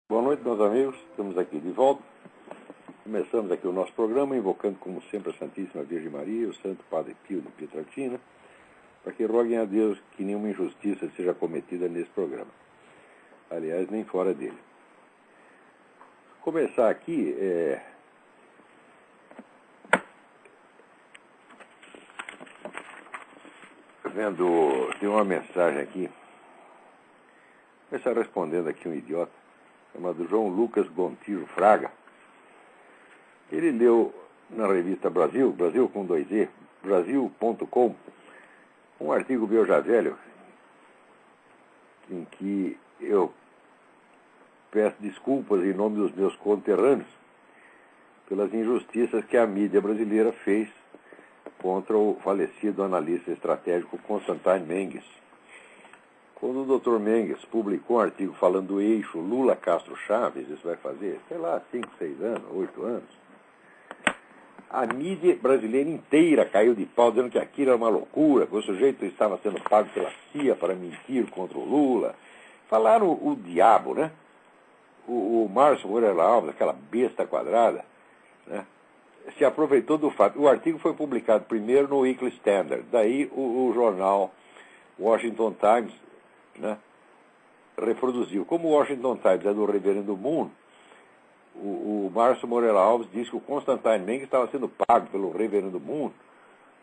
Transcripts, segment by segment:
Boa noite, meus amigos. Estamos aqui de volta. Começamos aqui o nosso programa, invocando, como sempre, a Santíssima Virgem Maria, o Santo Padre Pio de Pietrelcina, para que roguem a Deus que nenhuma injustiça seja cometida nesse programa. Aliás, nem fora dele. Começar aqui tem uma mensagem aqui. Começar respondendo aqui um idiota, chamado João Lucas Gontijo Fraga. Ele leu na revista Brasil com 2E, Brasil.com, um artigo meu já velho, em que eu peço desculpas em nome dos meus conterrâneos pelas injustiças que a mídia brasileira fez contra o falecido analista estratégico Constantine Mendes. Quando o Dr. Mendes publicou um artigo falando do eixo Lula-Castro-Chaves, isso vai fazer, sei lá, 5, 6 anos, 8 anos, a mídia brasileira inteira caiu de pau, dizendo que aquilo era uma loucura, que o sujeito estava sendo pago pela CIA para mentir contra o Lula. Falaram o diabo, né? O Márcio Moreira Alves, aquela besta quadrada, né, se aproveitou do fato. O artigo foi publicado primeiro no Weekly Standard, daí o jornal Washington Times, né, reproduziu. Como o Washington Times é do Reverendo Moon, o Márcio Moreira Alves disse que o Constantine Mendes estava sendo pago pelo Reverendo Moon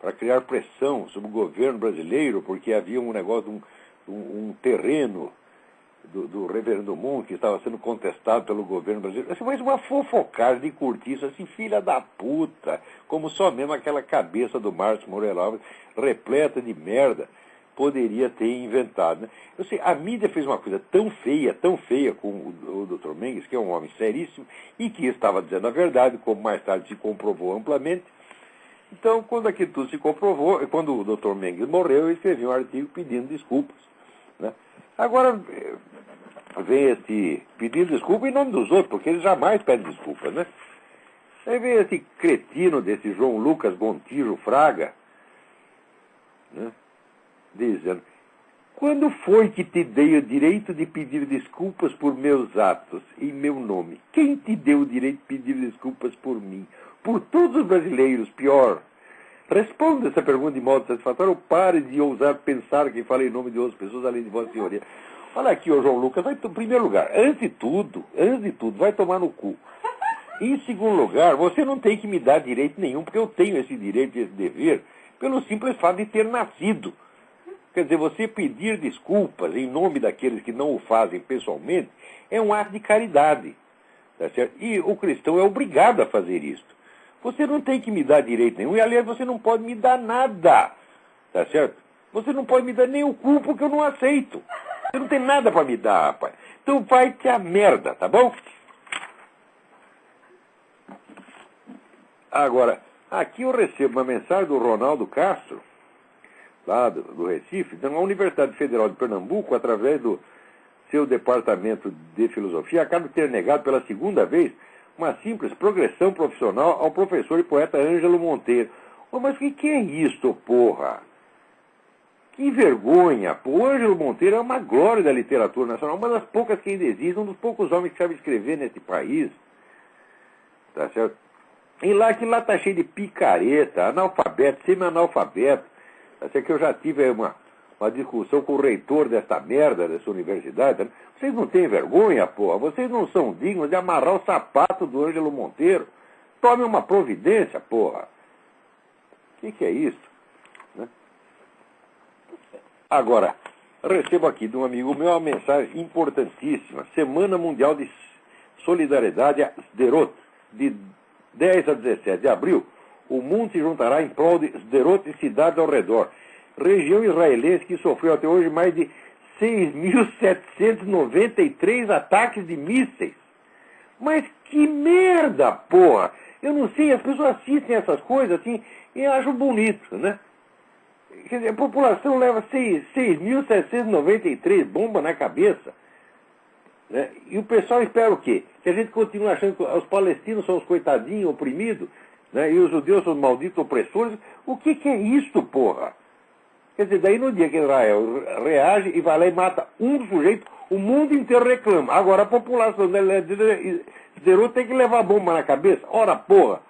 para criar pressão sobre o governo brasileiro, porque havia um negócio, um terreno do Reverendo Moon que estava sendo contestado pelo governo brasileiro. Assim, mas uma fofocagem de cortiça, assim, filha da puta, como só mesmo aquela cabeça do Márcio Moreira Alves, repleta de merda, poderia ter inventado, né? Eu sei, a mídia fez uma coisa tão feia com o Dr. Mendes, que é um homem seríssimo, e que estava dizendo a verdade, como mais tarde se comprovou amplamente. Então, quando aquilo tudo se comprovou, quando o Dr. Mendes morreu, eu escrevi um artigo pedindo desculpas, né? Agora, vem esse pedindo desculpa em nome dos outros, porque eles jamais pedem desculpas, né? Aí vem esse cretino desse João Lucas Gontijo Fraga, né, dizendo: quando foi que te dei o direito de pedir desculpas por meus atos em meu nome? Quem te deu o direito de pedir desculpas por mim? Por todos os brasileiros, pior. Responda essa pergunta de modo satisfatório ou pare de ousar pensar que falei em nome de outras pessoas além de Vossa Senhoria. Olha aqui, ô João Lucas, em primeiro lugar, antes de tudo, vai tomar no cu. Em segundo lugar, você não tem que me dar direito nenhum, porque eu tenho esse direito e esse dever pelo simples fato de ter nascido. Quer dizer, você pedir desculpas em nome daqueles que não o fazem pessoalmente é um ato de caridade. Tá certo? E o cristão é obrigado a fazer isso. Você não tem que me dar direito nenhum, e aliás, você não pode me dar nada. Tá certo? Você não pode me dar nem o cu, porque eu não aceito. Você não tem nada para me dar, rapaz. Então vai-te a merda, tá bom? Agora, aqui eu recebo uma mensagem do Ronaldo Castro, lá do Recife, da Universidade Federal de Pernambuco, através do seu departamento de filosofia, acaba de ter negado pela segunda vez uma simples progressão profissional ao professor e poeta Ângelo Monteiro. Oh, mas o que é isso, porra? Que vergonha, pô. O Ângelo Monteiro é uma glória da literatura nacional, uma das poucas que ainda existem, um dos poucos homens que sabe escrever nesse país. Tá certo? E lá que lá tá cheio de picareta, analfabeto, semi-analfabeto. Tá certo? Que eu já tive uma discussão com o reitor dessa merda, dessa universidade. Né? Vocês não têm vergonha, porra? Vocês não são dignos de amarrar o sapato do Ângelo Monteiro? Tome uma providência, porra. O que é isso? Né? Agora, recebo aqui de um amigo meu uma mensagem importantíssima. Semana Mundial de Solidariedade a Sderot, de 10 a 17 de abril. O mundo se juntará em prol de Sderot e cidades ao redor. Região israelense que sofreu até hoje mais de 6.793 ataques de mísseis. Mas que merda, porra! Eu não sei, as pessoas assistem essas coisas assim e acham bonito, né? Quer dizer, a população leva 6.793 bombas na cabeça. Né? E o pessoal espera o quê? Que a gente continue achando que os palestinos são os coitadinhos oprimidos, né? E os judeus são os malditos opressores. O que é isso, porra? Quer dizer, daí no dia que Israel reage e vai lá e mata um sujeito, O mundo inteiro reclama. Agora a população zerou tem que levar bomba na cabeça. Ora, porra!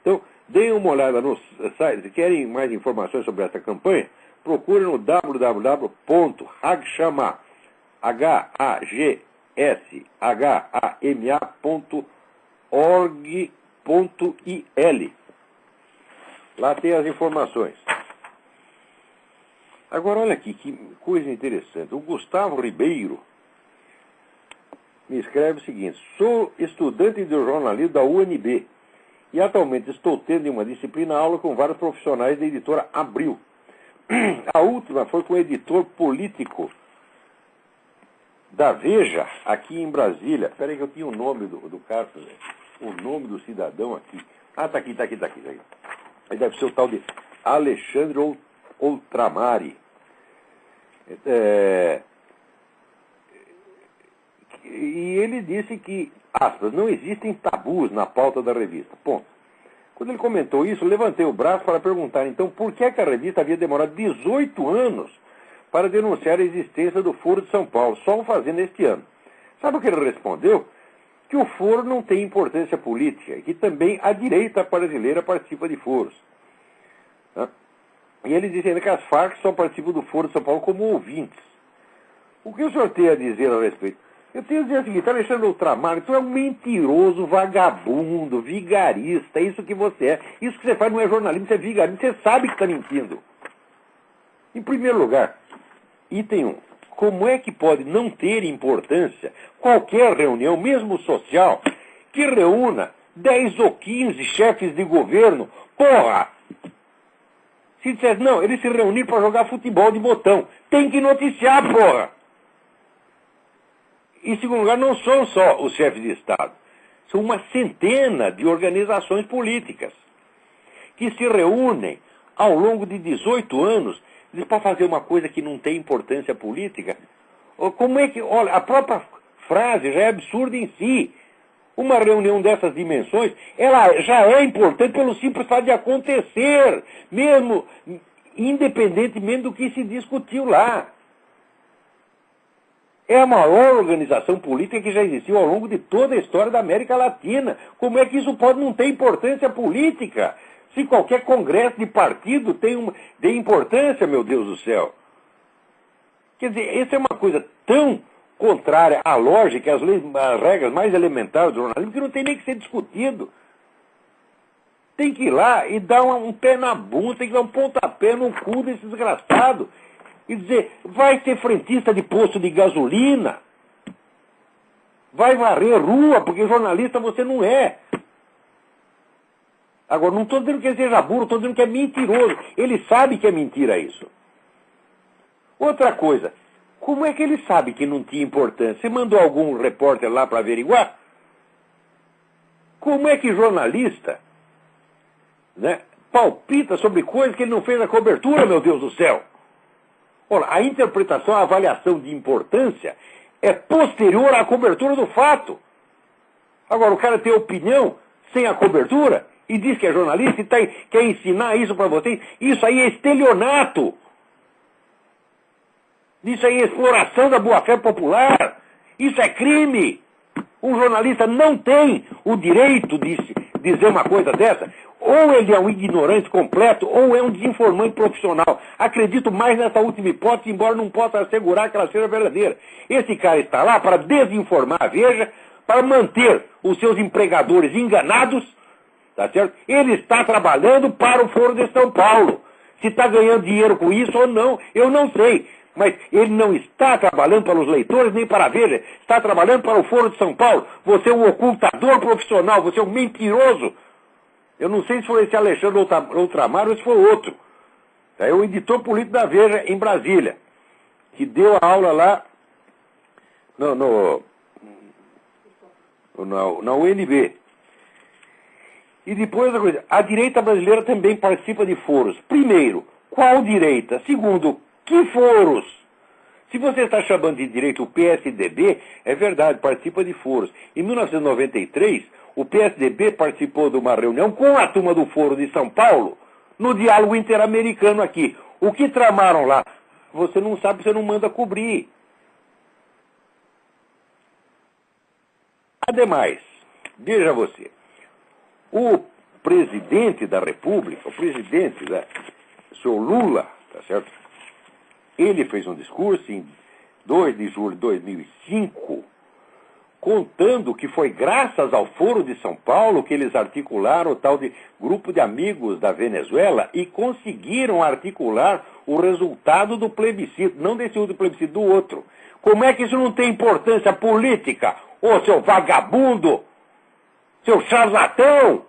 Então, deem uma olhada no site. Se querem mais informações sobre essa campanha, procurem no www.hagshama.org.il. Lá tem as informações. Agora, olha aqui, que coisa interessante. O Gustavo Ribeiro me escreve o seguinte: sou estudante de jornalismo da UNB e atualmente estou tendo uma disciplina aula com vários profissionais da editora Abril. A última foi com o editor político da Veja, aqui em Brasília. Espera aí que eu tinha o nome do cara, o nome do cidadão aqui. Ah, tá aqui. Aí deve ser o tal de Alexandre Outramari. E ele disse que, aspas, não existem tabus na pauta da revista. Ponto. Quando ele comentou isso, eu levantei o braço para perguntar, então, por que a revista havia demorado 18 anos para denunciar a existência do Foro de São Paulo, só o fazendo este ano? Sabe o que ele respondeu? Que o foro não tem importância política e que também a direita brasileira participa de foros. E ele disse ainda que as Farc só participam do Foro de São Paulo como ouvintes. O que o senhor tem a dizer a respeito? Eu tenho a dizer o seguinte: Alexandre Outramar, tu é um mentiroso, vagabundo, vigarista, é isso que você é. Isso que você faz não é jornalismo, você é vigarista, você sabe que está mentindo. Em primeiro lugar, item 1. Como é que pode não ter importância qualquer reunião, mesmo social, que reúna 10 ou 15 chefes de governo? Porra! Se disser, não, eles se reuniram para jogar futebol de botão. Tem que noticiar, porra! Em segundo lugar, não são só os chefes de Estado. São uma centena de organizações políticas que se reúnem ao longo de 18 anos para fazer uma coisa que não tem importância política. Como é que... Olha, a própria frase já é absurda em si. Uma reunião dessas dimensões, ela já é importante pelo simples fato de acontecer, mesmo independentemente do que se discutiu lá. É a maior organização política que já existiu ao longo de toda a história da América Latina. Como é que isso pode não ter importância política? Se qualquer congresso de partido tem importância, meu Deus do céu. Quer dizer, essa é uma coisa tão contrária à lógica, às regras mais elementares do jornalismo, que não tem nem que ser discutido. Tem que ir lá e dar um pé na bunda, tem que dar um pontapé no cu desse desgraçado. E dizer, vai ser frentista de posto de gasolina, vai varrer rua, porque jornalista você não é. Agora, não estou dizendo que ele seja burro, estou dizendo que é mentiroso. Ele sabe que é mentira isso. Outra coisa, como é que ele sabe que não tinha importância? Você mandou algum repórter lá para averiguar? Como é que jornalista, né, palpita sobre coisas que ele não fez a cobertura, meu Deus do céu? Ora, a interpretação, a avaliação de importância é posterior à cobertura do fato. Agora, o cara tem opinião sem a cobertura e diz que é jornalista e quer ensinar isso para vocês. Isso aí é estelionato. Isso aí é exploração da boa-fé popular. Isso é crime. Um jornalista não tem o direito de dizer uma coisa dessa. Ou ele é um ignorante completo, ou é um desinformante profissional. Acredito mais nessa última hipótese, embora não possa assegurar que ela seja verdadeira. Esse cara está lá para desinformar a Veja, para manter os seus empregadores enganados, tá certo? Ele está trabalhando para o Foro de São Paulo. Se está ganhando dinheiro com isso ou não, eu não sei. Mas ele não está trabalhando para os leitores nem para a Veja. Está trabalhando para o Foro de São Paulo. Você é um ocultador profissional, você é um mentiroso. Eu não sei se foi esse Alexandre Outramar ou se foi outro. É o editor político da Veja em Brasília, que deu a aula lá na UNB. E depois outra coisa, a direita brasileira também participa de foros. Primeiro, qual direita? Segundo, que foros? Se você está chamando de direita o PSDB, é verdade, participa de foros. Em 1993, o PSDB participou de uma reunião com a turma do Foro de São Paulo, no diálogo interamericano aqui. O que tramaram lá? Você não sabe, você não manda cobrir. Ademais, veja você, o presidente da República, o senhor Lula, tá certo? Ele fez um discurso em 2 de julho de 2005, contando que foi graças ao Foro de São Paulo que eles articularam o tal de Grupo de Amigos da Venezuela e conseguiram articular o resultado do plebiscito, não desse outro plebiscito, do outro. Como é que isso não tem importância política? Ô, seu vagabundo! Seu charlatão!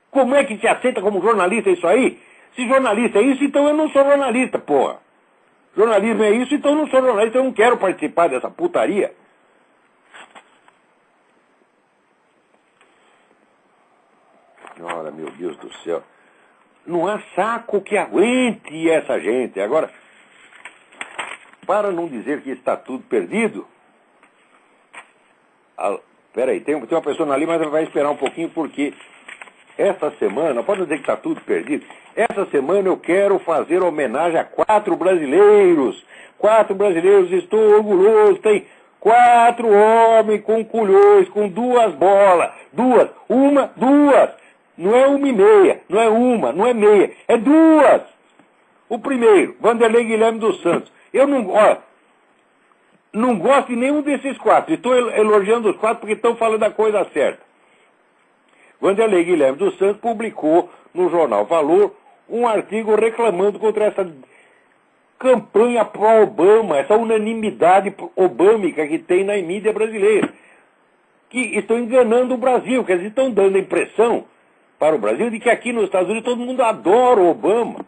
Como é que se aceita como jornalista isso aí? Se jornalista é isso, então eu não sou jornalista, porra. Jornalismo é isso, então eu não sou jornalista, eu não quero participar dessa putaria. Ora, meu Deus do céu. Não há saco que aguente essa gente. Agora, para não dizer que está tudo perdido... Peraí, tem uma pessoa ali, mas ela vai esperar um pouquinho, porque essa semana, pode dizer que está tudo perdido, essa semana eu quero fazer homenagem a 4 brasileiros. 4 brasileiros, estou orgulhoso, tem 4 homens com culhões, com 2 bolas. 2, 2. Não é 1,5, não é 1, não é meia, é 2. O primeiro, Vanderlei Guilherme dos Santos. Eu não gosto de nenhum desses 4. Estou elogiando os 4 porque estão falando a coisa certa. Vanderlei Guilherme dos Santos publicou no jornal Valor um artigo reclamando contra essa campanha pró-Obama, essa unanimidade obâmica que tem na mídia brasileira, que estão enganando o Brasil, que eles estão dando a impressão para o Brasil de que aqui nos Estados Unidos todo mundo adora o Obama.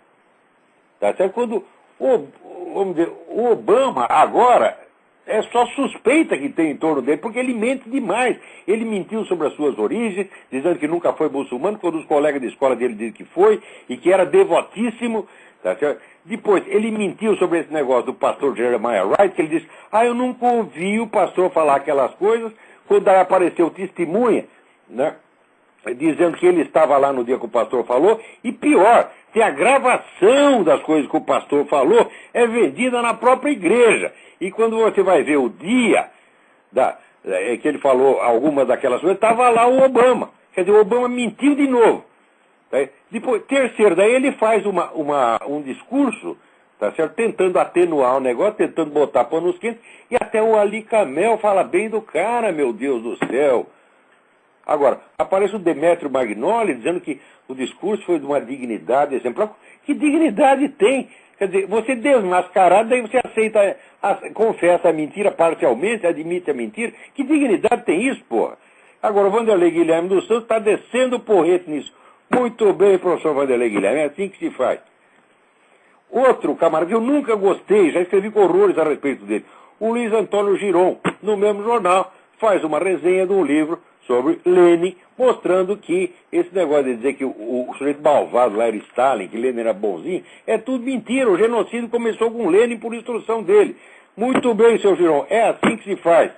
Tá certo? Quando o Obama agora é só suspeita que tem em torno dele, porque ele mente demais. Ele mentiu sobre as suas origens, dizendo que nunca foi muçulmano, quando os colegas de escola dele dizem que foi, e que era devotíssimo. Tá certo? Depois, ele mentiu sobre esse negócio do pastor Jeremiah Wright, que ele disse, eu nunca ouvi o pastor falar aquelas coisas. Quando aí apareceu testemunha, né, dizendo que ele estava lá no dia que o pastor falou, e pior, tem a gravação das coisas que o pastor falou, é vendida na própria igreja. E quando você vai ver o dia que ele falou algumas daquelas coisas, estava lá o Obama. Quer dizer, o Obama mentiu de novo. Tá? Depois, terceiro, daí ele faz um discurso, tá certo? Tentando atenuar o negócio, tentando botar panos quentes, e até o Ali Camel fala bem do cara, meu Deus do céu. Agora, aparece o Demetrio Magnoli dizendo que o discurso foi de uma dignidade exemplar. Que dignidade tem? Quer dizer, você desmascarado, daí você aceita, confessa a mentira parcialmente, admite a mentira. Que dignidade tem isso, porra? Agora, o Vanderlei Guilherme dos Santos está descendo o porrete nisso. Muito bem, professor Vanderlei Guilherme, é assim que se faz. Outro camarada que eu nunca gostei, já escrevi horrores a respeito dele, o Luiz Antônio Giron, no mesmo jornal, faz uma resenha de um livro sobre Lenin, mostrando que esse negócio de dizer que o sujeito malvado lá era Stalin, que Lenin era bonzinho, é tudo mentira. O genocídio começou com Lenin por instrução dele. Muito bem, seu Giron, é assim que se faz.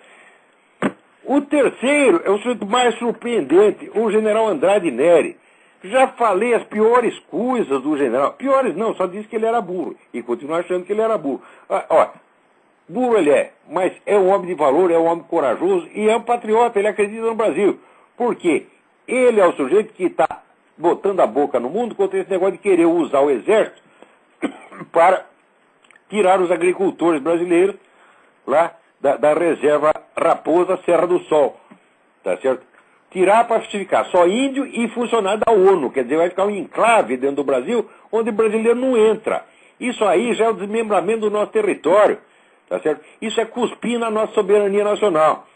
O terceiro é o sujeito mais surpreendente, o general Andrade Neri. Já falei as piores coisas do general. Piores não, só disse que ele era burro. E continuo achando que ele era burro. Burro ele é, mas é um homem de valor, é um homem corajoso e é um patriota, ele acredita no Brasil. Por quê? Ele é o sujeito que está botando a boca no mundo contra esse negócio de querer usar o exército para tirar os agricultores brasileiros lá da reserva Raposa Serra do Sol. Tá certo? Tirar para ficar só índio e funcionário da ONU. Quer dizer, vai ficar um enclave dentro do Brasil onde o brasileiro não entra. Isso aí já é o desmembramento do nosso território. Tá certo? Isso é cuspir na nossa soberania nacional.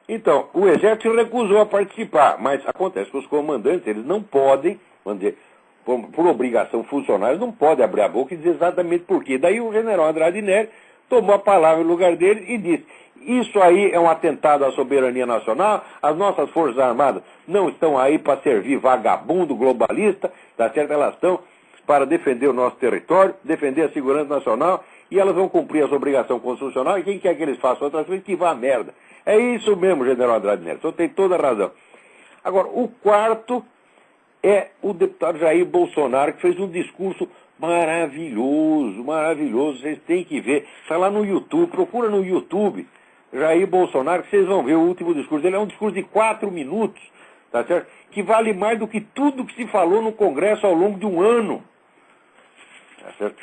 Então, o exército recusou a participar, mas acontece que os comandantes, eles não podem, vamos dizer, por obrigação funcional, eles não podem abrir a boca e dizer exatamente por quê. Daí o general Andrade Neri tomou a palavra no lugar dele e disse, isso aí é um atentado à soberania nacional, as nossas forças armadas não estão aí para servir vagabundo globalista, tá certo? Elas estão para defender o nosso território, defender a segurança nacional, e elas vão cumprir as obrigações constitucionais, e quem quer que eles façam outras coisas, que vá a merda. É isso mesmo, general Andrade Neri, você tem toda a razão. Agora, o quarto é o deputado Jair Bolsonaro, que fez um discurso maravilhoso, maravilhoso, vocês têm que ver, está lá no YouTube, procura no YouTube, Jair Bolsonaro, que vocês vão ver o último discurso dele, é um discurso de 4 minutos, tá certo? Que vale mais do que tudo que se falou no Congresso ao longo de um ano. Tá certo?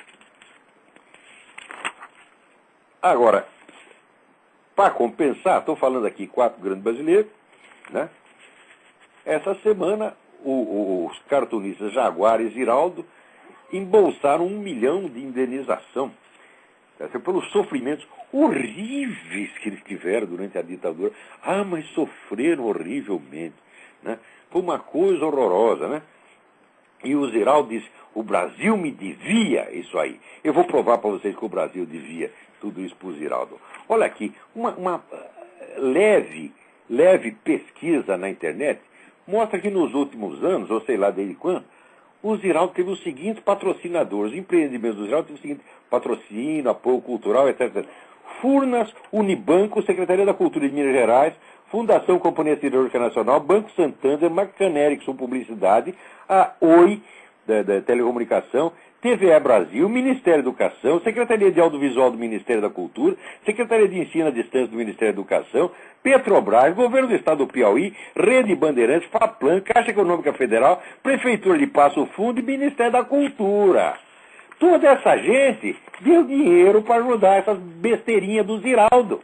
Agora, para compensar, estou falando aqui 4 grandes brasileiros, né? Essa semana, os cartunistas Jaguar e Ziraldo embolsaram 1 milhão de indenização, tá certo? Pelos sofrimentos horríveis que eles tiveram durante a ditadura. Ah, mas sofreram horrivelmente, né? Foi uma coisa horrorosa, né? E o Ziraldo disse, o Brasil me devia isso aí. Eu vou provar para vocês que o Brasil devia tudo isso para o Ziraldo. Olha aqui, uma leve pesquisa na internet mostra que nos últimos anos, ou sei lá desde quando, o Ziraldo teve os seguintes patrocinadores, empreendimentos do Ziraldo teve o seguinte, patrocínio, apoio cultural, etc. Furnas, Unibanco, Secretaria da Cultura de Minas Gerais, Fundação Companhia Siderúrgica Nacional, Banco Santander, Marcan Erickson Publicidade, a Oi, da Telecomunicação, TVE Brasil, Ministério da Educação, Secretaria de Audiovisual do Ministério da Cultura, Secretaria de Ensino à Distância do Ministério da Educação, Petrobras, Governo do Estado do Piauí, Rede Bandeirantes, FAPLAN, Caixa Econômica Federal, Prefeitura de Passo Fundo e Ministério da Cultura. Toda essa gente deu dinheiro para ajudar essas besteirinhas do Ziraldo.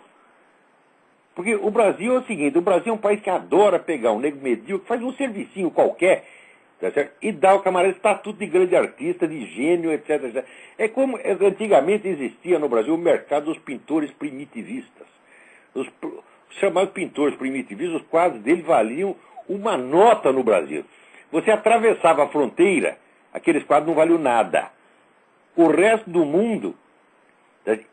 Porque o Brasil é o seguinte, o Brasil é um país que adora pegar um nego medíocre, faz um servicinho qualquer, tá certo? E dá ao camarada estatuto de grande artista, de gênio, etc, etc. É como antigamente existia no Brasil o mercado dos pintores primitivistas. Os chamados pintores primitivistas, os quadros deles valiam uma nota no Brasil. Você atravessava a fronteira, aqueles quadros não valiam nada. O resto do mundo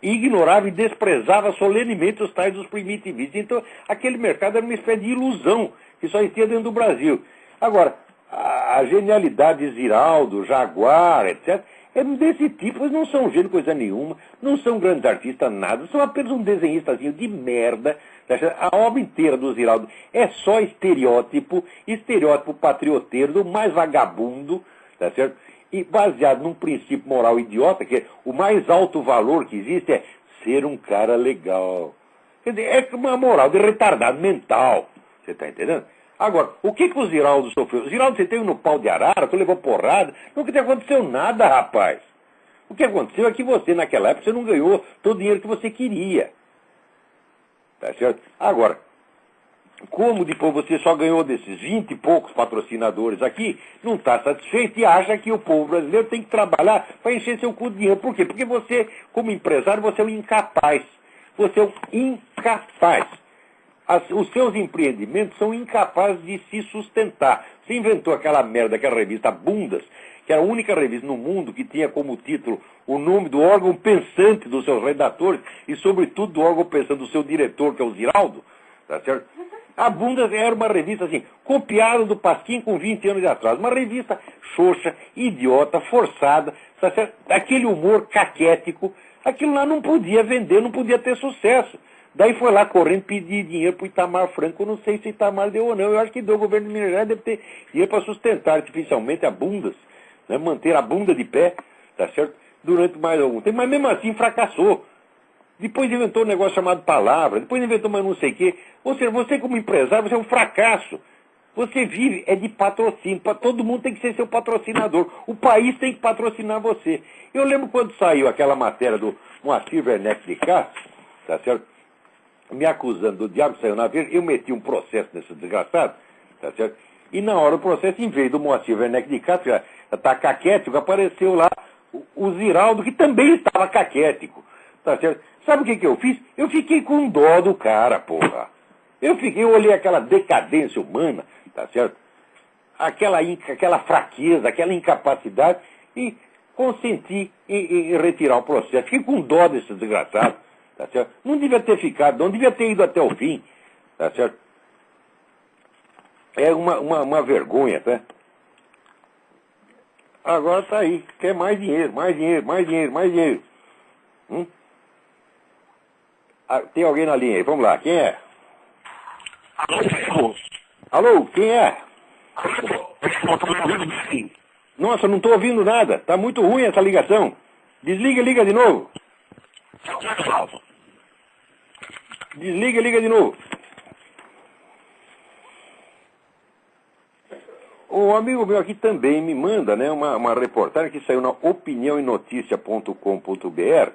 ignorava e desprezava solenemente os tais dos primitivistas. Então, aquele mercado era uma espécie de ilusão que só existia dentro do Brasil. Agora, a genialidade de Ziraldo, Jaguar, etc., é desse tipo. Eles não são gênio coisa nenhuma, não são grandes artistas, nada, são apenas um desenhistazinho de merda. A obra inteira do Ziraldo é só estereótipo patrioteiro, do mais vagabundo, tá certo? E baseado num princípio moral idiota, que é o mais alto valor que existe é ser um cara legal. Quer dizer, é uma moral de retardado mental. Você está entendendo? Agora, o que o Ziraldo sofreu? O Ziraldo, você teve no pau de arara, tu levou porrada, nunca te aconteceu nada, rapaz. O que aconteceu é que você, naquela época, você não ganhou todo o dinheiro que você queria. Tá certo? Agora, como depois você só ganhou desses 20 e poucos patrocinadores aqui, não está satisfeito e acha que o povo brasileiro tem que trabalhar para encher seu cu de dinheiro. Por quê? Porque você, como empresário, você é um incapaz. Você é um incapaz. Os seus empreendimentos são incapazes de se sustentar. Você inventou aquela merda, aquela revista Bundas, que era a única revista no mundo que tinha como título o nome do órgão pensante dos seus redatores e, sobretudo, do órgão pensante do seu diretor, que é o Ziraldo, tá certo? A Bundas era uma revista assim, copiada do Pasquim com 20 anos de atraso. Uma revista xoxa, idiota, forçada, tá certo? Aquele humor caquético. Aquilo lá não podia vender, não podia ter sucesso. Daí foi lá correndo pedir dinheiro para o Itamar Franco. Eu não sei se o Itamar deu ou não. Eu acho que deu. O governo de Minas Gerais deve ter dinheiro para sustentar artificialmente a Bundas, né? Manter a bunda de pé, tá certo? Durante mais algum tempo. Mas mesmo assim fracassou. Depois inventou um negócio chamado Palavra, depois inventou mais não sei o quê. Ou seja, você como empresário, você é um fracasso. Você vive de patrocínio. Todo mundo tem que ser seu patrocinador. O país tem que patrocinar você. Eu lembro quando saiu aquela matéria do Moacir Werneck de Castro, tá certo? Me acusando do diabo que saiu na Veja, eu meti um processo nesse desgraçado, tá certo? E na hora do processo, em vez do Moacir Werneck de Castro estar caquético, apareceu lá o Ziraldo, que também estava caquético, tá certo? Sabe o que eu fiz? Eu fiquei com dó do cara, porra. Eu olhei aquela decadência humana, tá certo? Aquela fraqueza, aquela incapacidade, e consenti em retirar o processo. Fiquei com dó desse desgraçado, tá certo? Não devia ter ficado, não devia ter ido até o fim, tá certo? É uma vergonha, tá? Agora tá aí, quer mais dinheiro, mais dinheiro, mais dinheiro, mais dinheiro. Tem alguém na linha aí, vamos lá, quem é? Alô? Alô, quem é? Alô? Nossa, não estou ouvindo nada, tá muito ruim essa ligação. Desliga e liga de novo. Desliga e liga de novo. Um amigo meu aqui também me manda, né, uma reportagem que saiu na opiniãoenoticia.com.br,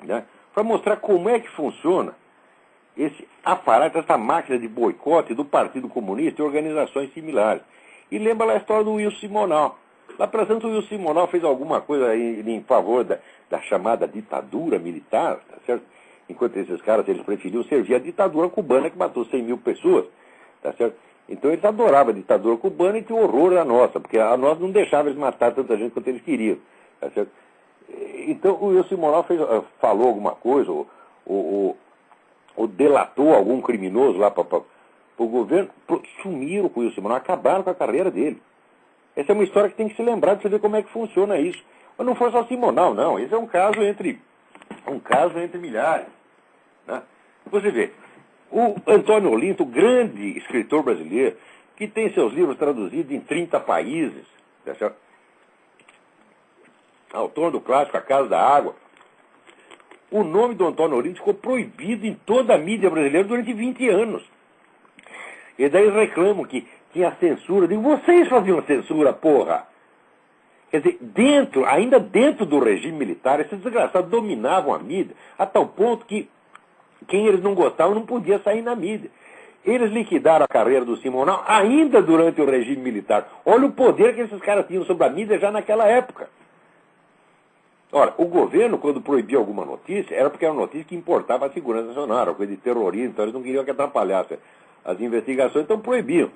né, para mostrar como é que funciona esse aparato, essa máquina de boicote do Partido Comunista e organizações similares. E lembra lá a história do Wilson Simonal. Lá para Santos, o Wilson Simonal fez alguma coisa em favor da chamada ditadura militar, tá certo? Enquanto esses caras, eles preferiam servir a ditadura cubana que matou 100 mil pessoas, tá certo? Então eles adoravam a ditadura cubana e tinham horror da nossa, porque a nossa não deixava eles matar tanta gente quanto eles queriam, tá certo? Então o Wilson Simonal falou alguma coisa, ou delatou algum criminoso lá para o governo, sumiram com o Wilson Simonal, acabaram com a carreira dele. Essa é uma história que tem que se lembrar de você ver como é que funciona isso. Mas não foi só Simonal, não. Esse é um caso entre milhares. Né? Você vê, o Antônio Olinto, grande escritor brasileiro, que tem seus livros traduzidos em 30 países, tá, autor do clássico A Casa da Água, o nome do Antônio Olinto ficou proibido em toda a mídia brasileira durante 20 anos. E daí reclamam que tinha censura. Eu digo, vocês faziam censura, porra! Quer dizer, ainda dentro do regime militar, esses desgraçados dominavam a mídia, a tal ponto que quem eles não gostavam não podia sair na mídia. Eles liquidaram a carreira do Simonal ainda durante o regime militar. Olha o poder que esses caras tinham sobre a mídia já naquela época. Ora, o governo, quando proibia alguma notícia, era porque era uma notícia que importava a segurança nacional, era coisa de terrorismo, então eles não queriam que atrapalhasse as investigações, então proibiam.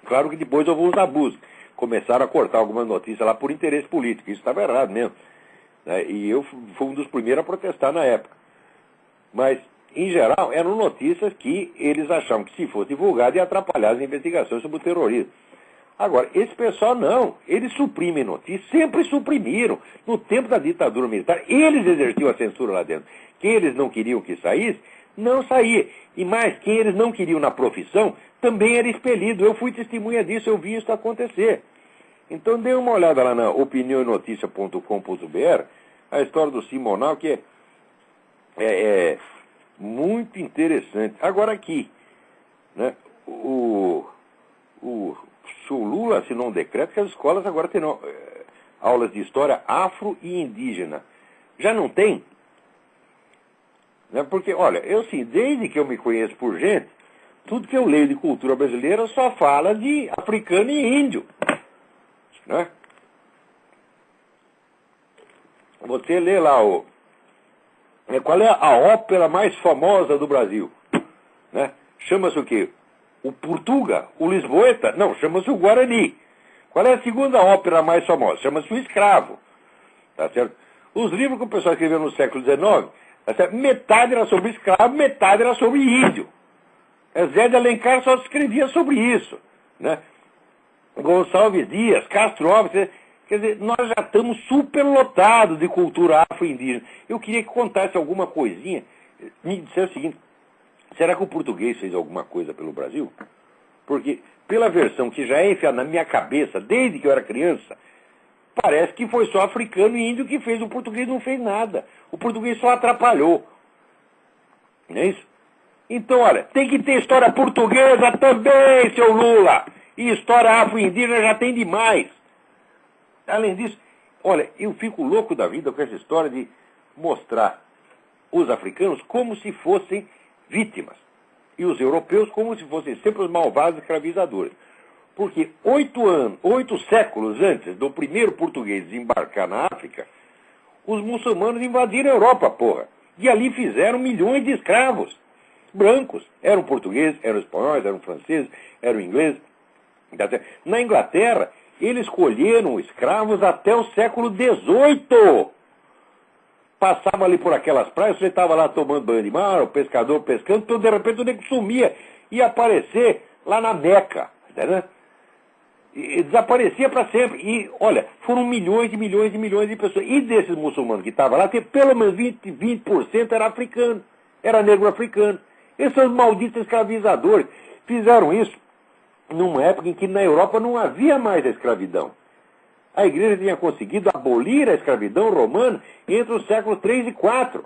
Claro que depois houve uns abusos. Começaram a cortar algumas notícias lá por interesse político. Isso estava errado mesmo. Né? E eu fui um dos primeiros a protestar na época. Mas, em geral, eram notícias que eles achavam que, se fosse divulgado, ia atrapalhar as investigações sobre o terrorismo. Agora, esse pessoal não. Eles suprimem notícias, sempre suprimiram. No tempo da ditadura militar, eles exerciam a censura lá dentro. Quem eles não queriam que saísse, não saía. E mais, quem eles não queriam na profissão, também era expelido. Eu fui testemunha disso, eu vi isso acontecer. Então dê uma olhada lá na opiniãoenoticia.com.br, a história do Simonal, que é muito interessante. Agora aqui, né, se o Lula assinou um decreto que as escolas agora terão aulas de história afro e indígena. Já não tem? Né, porque, olha, eu sim, desde que eu me conheço por gente, tudo que eu leio de cultura brasileira só fala de africano e índio. Né? Você lê lá qual é a ópera mais famosa do Brasil? Né? Chama-se o quê? O Portuga? O Lisboeta? Não, chama-se o Guarani. Qual é a segunda ópera mais famosa? Chama-se o Escravo. Tá certo? Os livros que o pessoal escreveu no século XIX, tá certo? Metade era sobre escravo, metade era sobre índio. Zé de Alencar só escrevia sobre isso. Né? Gonçalves Dias, Castro Alves, quer dizer, nós já estamos superlotados de cultura afro-indígena. Eu queria que contasse alguma coisinha, me dissesse o seguinte, será que o português fez alguma coisa pelo Brasil? Porque, pela versão que já é enfiada na minha cabeça, desde que eu era criança, parece que foi só africano e índio que fez, o português não fez nada. O português só atrapalhou. Não é isso? Então, olha, tem que ter história portuguesa também, seu Lula. E história afro-indígena já tem demais. Além disso, olha, eu fico louco da vida com essa história de mostrar os africanos como se fossem vítimas. E os europeus como se fossem sempre os malvados escravizadores. Porque 8 séculos antes do primeiro português desembarcar na África, os muçulmanos invadiram a Europa, porra. E ali fizeram milhões de escravos. Brancos. Eram portugueses, eram espanhóis, eram franceses, eram ingleses. Na Inglaterra, eles colheram escravos até o século XVIII. Passava ali por aquelas praias, você estava lá tomando banho de mar, o pescador pescando, então de repente o nego sumia, ia aparecer lá na Meca. Entendeu? E desaparecia para sempre. E, olha, foram milhões e milhões e milhões de pessoas. E desses muçulmanos que estavam lá, pelo menos 20% era africano, era negro africano. Esses são os malditos escravizadores. Fizeram isso numa época em que na Europa não havia mais a escravidão. A igreja tinha conseguido abolir a escravidão romana entre os séculos 3 e 4.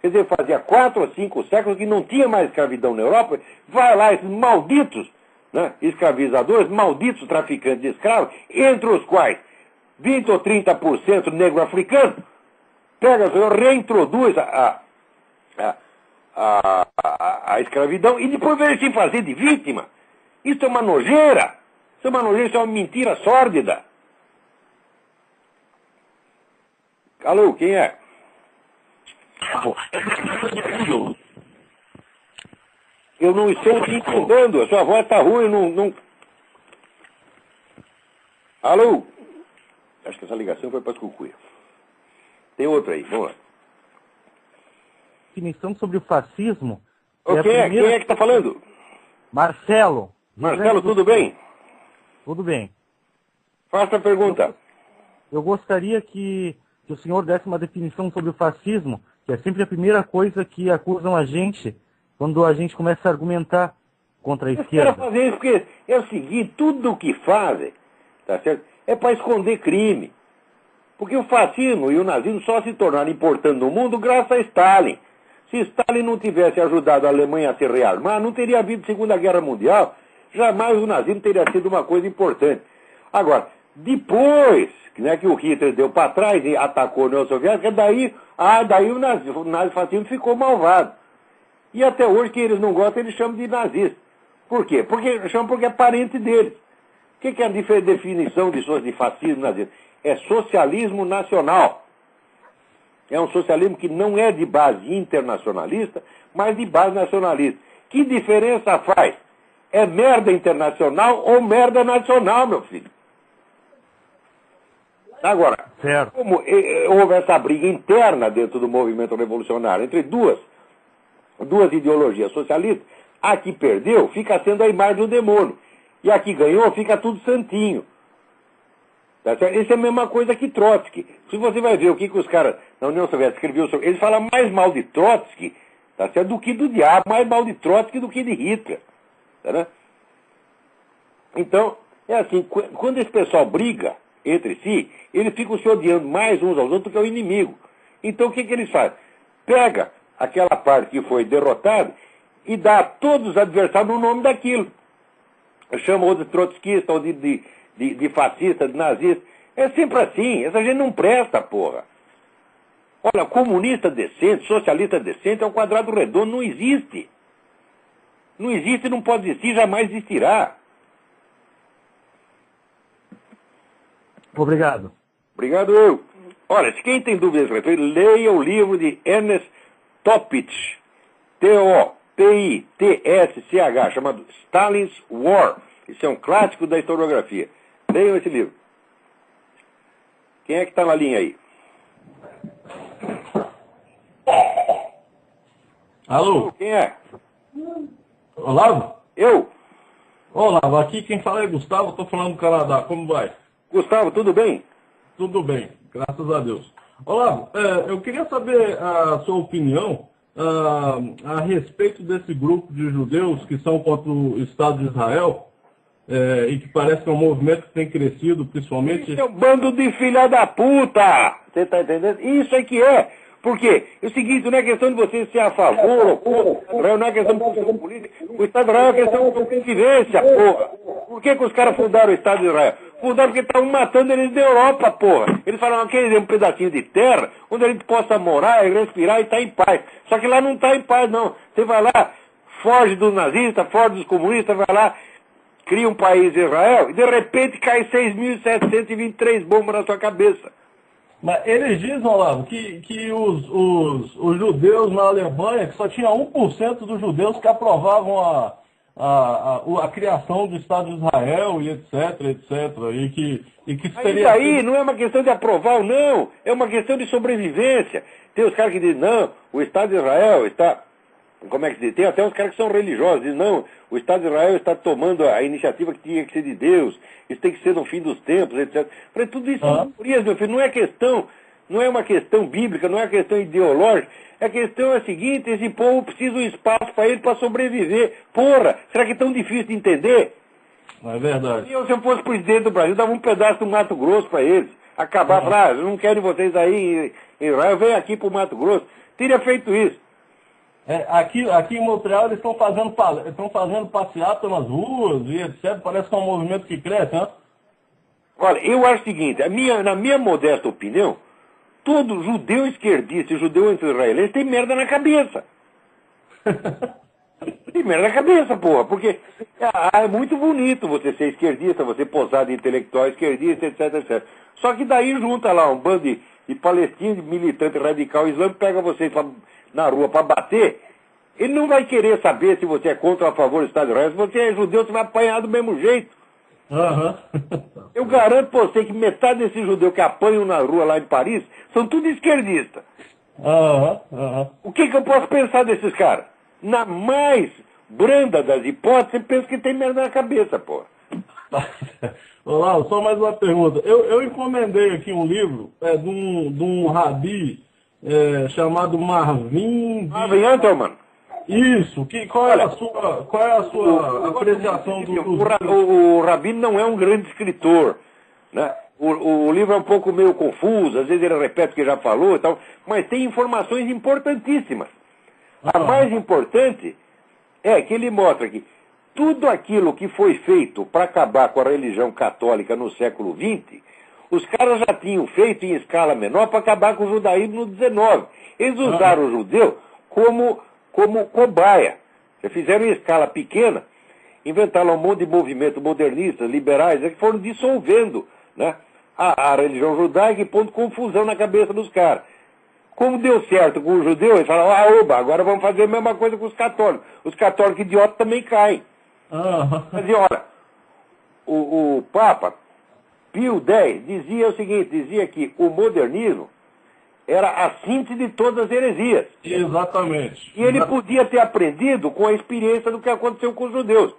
Quer dizer, fazia 4 ou 5 séculos que não tinha mais escravidão na Europa. Vai lá, esses malditos, né, escravizadores, malditos traficantes de escravos, entre os quais 20 ou 30% negro africano, reintroduz a escravidão e depois vem se fazer de vítima. Isso é uma nojeira. Isso é uma nojeira, isso é uma mentira sórdida. Alô, quem é? Eu não estou te entendendo, a sua voz está ruim, não... Alô? Acho que essa ligação foi para as cucuia. Tem outro aí, vamos lá. Definição sobre o fascismo. Quem é que está falando? Marcelo. Marcelo, tudo bem? Tudo bem. Faça a pergunta. Eu gostaria que o senhor desse uma definição sobre o fascismo, que é sempre a primeira coisa que acusam a gente quando a gente começa a argumentar contra a esquerda. Fazer isso porque é o seguinte, tudo o que fazem, tá certo? É para esconder crime. Porque o fascismo e o nazismo só se tornaram importantes no mundo graças a Stalin. Se Stalin não tivesse ajudado a Alemanha a se rearmar, não teria havido Segunda Guerra Mundial. Jamais o nazismo teria sido uma coisa importante. Agora, depois, né, que o Hitler deu para trás e atacou a União Soviética, daí o nazifascismo ficou malvado. E até hoje, que eles não gostam, eles chamam de nazista. Por quê? Porque é parente deles. O que é a definição de fascismo e nazismo? É socialismo nacional. É um socialismo que não é de base internacionalista, mas de base nacionalista. Que diferença faz? É merda internacional ou merda nacional, meu filho? Agora, como houve essa briga interna dentro do movimento revolucionário entre duas ideologias socialistas, a que perdeu fica sendo a imagem do demônio. E a que ganhou fica tudo santinho. Tá certo? Isso é a mesma coisa que Trotsky. Se você vai ver o que os caras na União Soviética escreviam sobre... Eles falam mais mal de Trotsky, tá certo, do que do diabo, mais mal de Trotsky do que de Hitler. Tá, né? Então, é assim, quando esse pessoal briga entre si, eles ficam se odiando mais uns aos outros do que o inimigo. Então, o que eles fazem? Pega aquela parte que foi derrotada e dá a todos os adversários no nome daquilo. Chama ou de trotskista, ou de fascista, de nazista. É sempre assim. Essa gente não presta, porra. Olha, comunista decente, socialista decente é um quadrado redondo. Não existe. Não existe, não pode existir, jamais existirá. Obrigado. Obrigado eu. Olha, se quem tem dúvidas a respeito, leia o livro de Ernest Toppitsch, T-O-P-I-T-S-C-H, chamado Stalin's War. Isso é um clássico da historiografia. Leiam esse livro. Quem é que está na linha aí? Alô? Quem é? Olavo? Eu? Olavo, aqui quem fala é Gustavo, estou falando do Canadá. Como vai? Gustavo, tudo bem? Tudo bem, graças a Deus. Olavo, eu queria saber a sua opinião a respeito desse grupo de judeus que são contra o Estado de Israel e que parece que é um movimento que tem crescido, principalmente... Isso é um bando de filha da puta! Você está entendendo? Isso é que é. Por quê? É o seguinte, não é questão de você ser a favor ou contra Israel, não é questão de posição política. O Estado de Israel é questão de sobrevivência, porra. Por que os caras fundaram o Estado de Israel? Fundaram porque estavam matando eles da Europa, porra. Eles falaram que eles um pedacinho de terra onde a gente possa morar e respirar e estar em paz. Só que lá não está em paz, não. Você vai lá, foge dos nazistas, foge dos comunistas, vai lá, cria um país Israel e de repente cai 6.723 bombas na sua cabeça. Mas eles dizem, Olavo, que os judeus na Alemanha, que só tinha 1% dos judeus que aprovavam a criação do Estado de Israel e etc, e que seria... Isso aí não é uma questão de aprovar ou não, é uma questão de sobrevivência. Tem os caras que dizem, não, o Estado de Israel está... Como é que se diz? Tem até uns caras que são religiosos, dizem, não, o Estado de Israel está tomando a iniciativa que tinha que ser de Deus, isso tem que ser no fim dos tempos, etc. Falei, tudo isso são teorias, meu filho, não é uma questão bíblica, não é uma questão ideológica, a questão é a seguinte, esse povo precisa de um espaço para ele para sobreviver. Porra, será que é tão difícil de entender? É verdade. Se eu fosse presidente do Brasil, dava um pedaço do Mato Grosso para eles, acabar, falar, eu não quero vocês aí em Israel, vem aqui para o Mato Grosso. teria feito isso. Aqui em Montreal eles estão fazendo passeata nas ruas e etc. Parece que é um movimento que cresce, né? Olha, eu acho o seguinte, na minha modesta opinião, todo judeu esquerdista e judeu anti-israelense tem merda na cabeça. Tem merda na cabeça, porra, porque é muito bonito você ser esquerdista, você posar de intelectual esquerdista, etc, etc. Só que daí junta lá um bando de palestinos, militante radical islâmico, pega vocês na rua para bater, ele não vai querer saber se você é contra ou a favor do Estado de Israel. Se você é judeu, você vai apanhar do mesmo jeito. Eu garanto pra você que metade desses judeus que apanham na rua lá em Paris são tudo esquerdistas. O que eu posso pensar desses caras? Na mais branda das hipóteses, eu penso que tem merda na cabeça, pô. Olá, só mais uma pergunta. Eu encomendei aqui um livro de um rabi chamado Marvin Antelman. Isso. Qual é a sua apreciação do o Rabin não é um grande escritor, né? O livro é um pouco meio confuso, às vezes ele repete o que já falou e tal, mas tem informações importantíssimas. A mais importante é que ele mostra que tudo aquilo que foi feito para acabar com a religião católica no século XX, os caras já tinham feito em escala menor para acabar com o judaísmo no XIX. Eles usaram o judeu como cobaia. Já fizeram em escala pequena, inventaram um monte de movimentos modernistas, liberais, que foram dissolvendo, né, a religião judaica e pondo confusão na cabeça dos caras. Como deu certo com o judeu, eles falaram, oba, agora vamos fazer a mesma coisa com os católicos. Os católicos idiotas também caem. Quer dizer, olha, o Papa Pio X dizia que o modernismo era a síntese de todas as heresias. Exatamente. E ele podia ter aprendido com a experiência do que aconteceu com os judeus.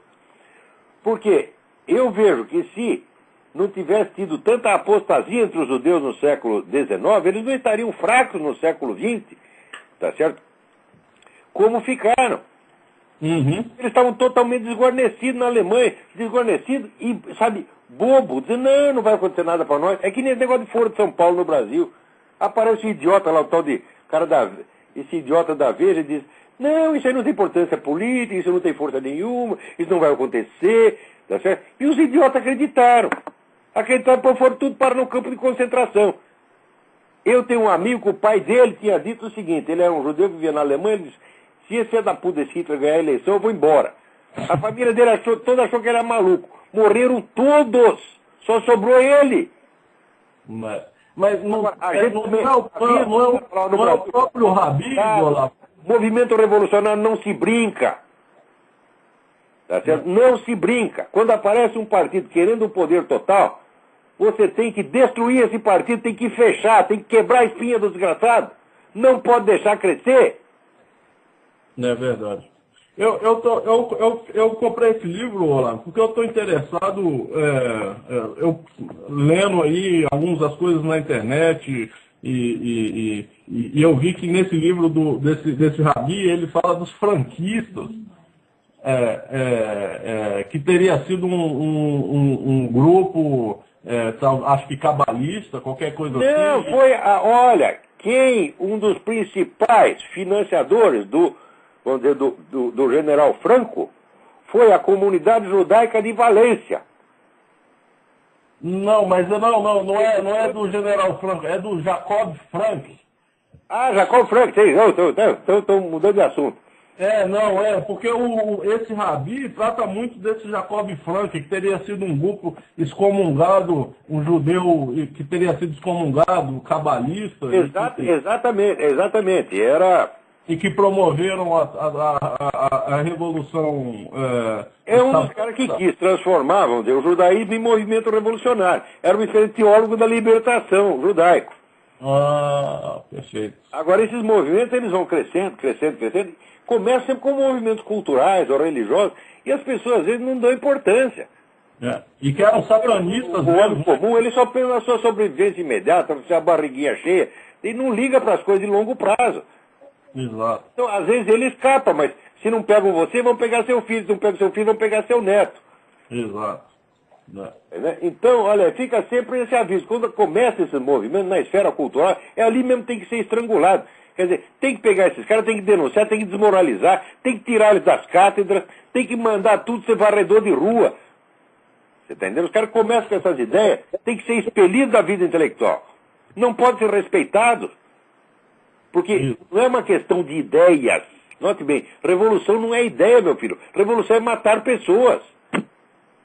Porque eu vejo que se não tivesse tido tanta apostasia entre os judeus no século XIX, eles não estariam fracos no século XX, tá certo? Como ficaram. Eles estavam totalmente desguarnecidos na Alemanha, desguarnecidos e, sabe, bobo, dizendo, não vai acontecer nada para nós. É que nem esse negócio de Foro de São Paulo no Brasil. Aparece um idiota lá, o tal de esse idiota da Veja, e diz, não, isso aí não tem importância política, isso não tem força nenhuma, isso não vai acontecer, tá certo? E os idiotas acreditaram. Acreditaram, foram tudo para no campo de concentração. Eu tenho um amigo que o pai dele tinha dito o seguinte, ele era um judeu que vivia na Alemanha, ele disse, se esse filho da puta desse Hitler ganhar a eleição, eu vou embora. A família dele toda achou que ele era maluco. Morreram todos, só sobrou ele. Mas não é o próprio Rabi, movimento revolucionário não se brinca. Tá certo? Não se brinca. Quando aparece um partido querendo o poder total, você tem que destruir esse partido, tem que fechar, tem que quebrar a espinha do desgraçado. Não pode deixar crescer. Não é verdade. Eu comprei esse livro, Olavo, porque eu estou interessado, eu lendo aí algumas das coisas na internet e eu vi que nesse livro desse Rabi ele fala dos franquistas, que teria sido um grupo, acho que cabalista, qualquer coisa assim. Não, foi, olha, um dos principais financiadores vamos dizer, do general Franco, foi a comunidade judaica de Valência. Não, mas não é do general Franco, é do Jacob Frank. Jacob Frank, sim, estão mudando de assunto. Porque esse Rabi trata muito desse Jacob Frank, que teria sido um grupo excomungado, um judeu que teria sido excomungado, cabalista. Exatamente, era... E que promoveram a revolução... um dos caras que quis transformar, vamos dizer, o judaísmo em movimento revolucionário. Era um excelente teólogo da libertação judaico. Perfeito. Agora, esses movimentos, eles vão crescendo. Começam sempre com movimentos culturais ou religiosos, e as pessoas, às vezes, não dão importância. E que eram satanistas o homem comum, ele só pensa na sua sobrevivência imediata, na sua barriguinha cheia, e não liga para as coisas de longo prazo. Exato. Então, às vezes ele escapa, mas se não pegam você, vão pegar seu filho. Se não pegam seu filho, vão pegar seu neto. Exato. Então, olha, fica sempre esse aviso. Quando começa esse movimento na esfera cultural, ali mesmo tem que ser estrangulado. Quer dizer, tem que pegar esses caras, tem que denunciar, tem que desmoralizar, tem que tirar eles das cátedras, tem que mandar tudo ser varredor de rua. Você está entendendo? Os caras começam com essas ideias, tem que ser expelido da vida intelectual. Não pode ser respeitado. Porque não é uma questão de ideias. Note bem, revolução não é ideia, meu filho. Revolução é matar pessoas.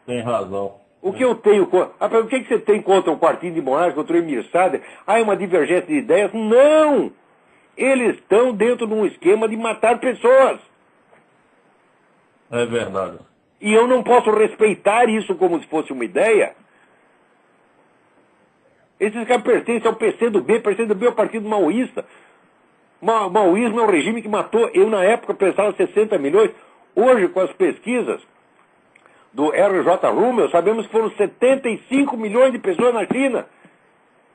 Tem razão. O que eu tenho... o que você tem contra o Quartinho de Moraes, contra o Emir Sader? É uma divergência de ideias? Não! Eles estão dentro de um esquema de matar pessoas. É verdade. E eu não posso respeitar isso como se fosse uma ideia. Esses caras pertencem ao PCdoB. PCdoB é o partido maoísta. Maoísmo é um regime que matou, eu na época pensava 60 milhões. Hoje, com as pesquisas do RJ Rummel, sabemos que foram 75 milhões de pessoas na China.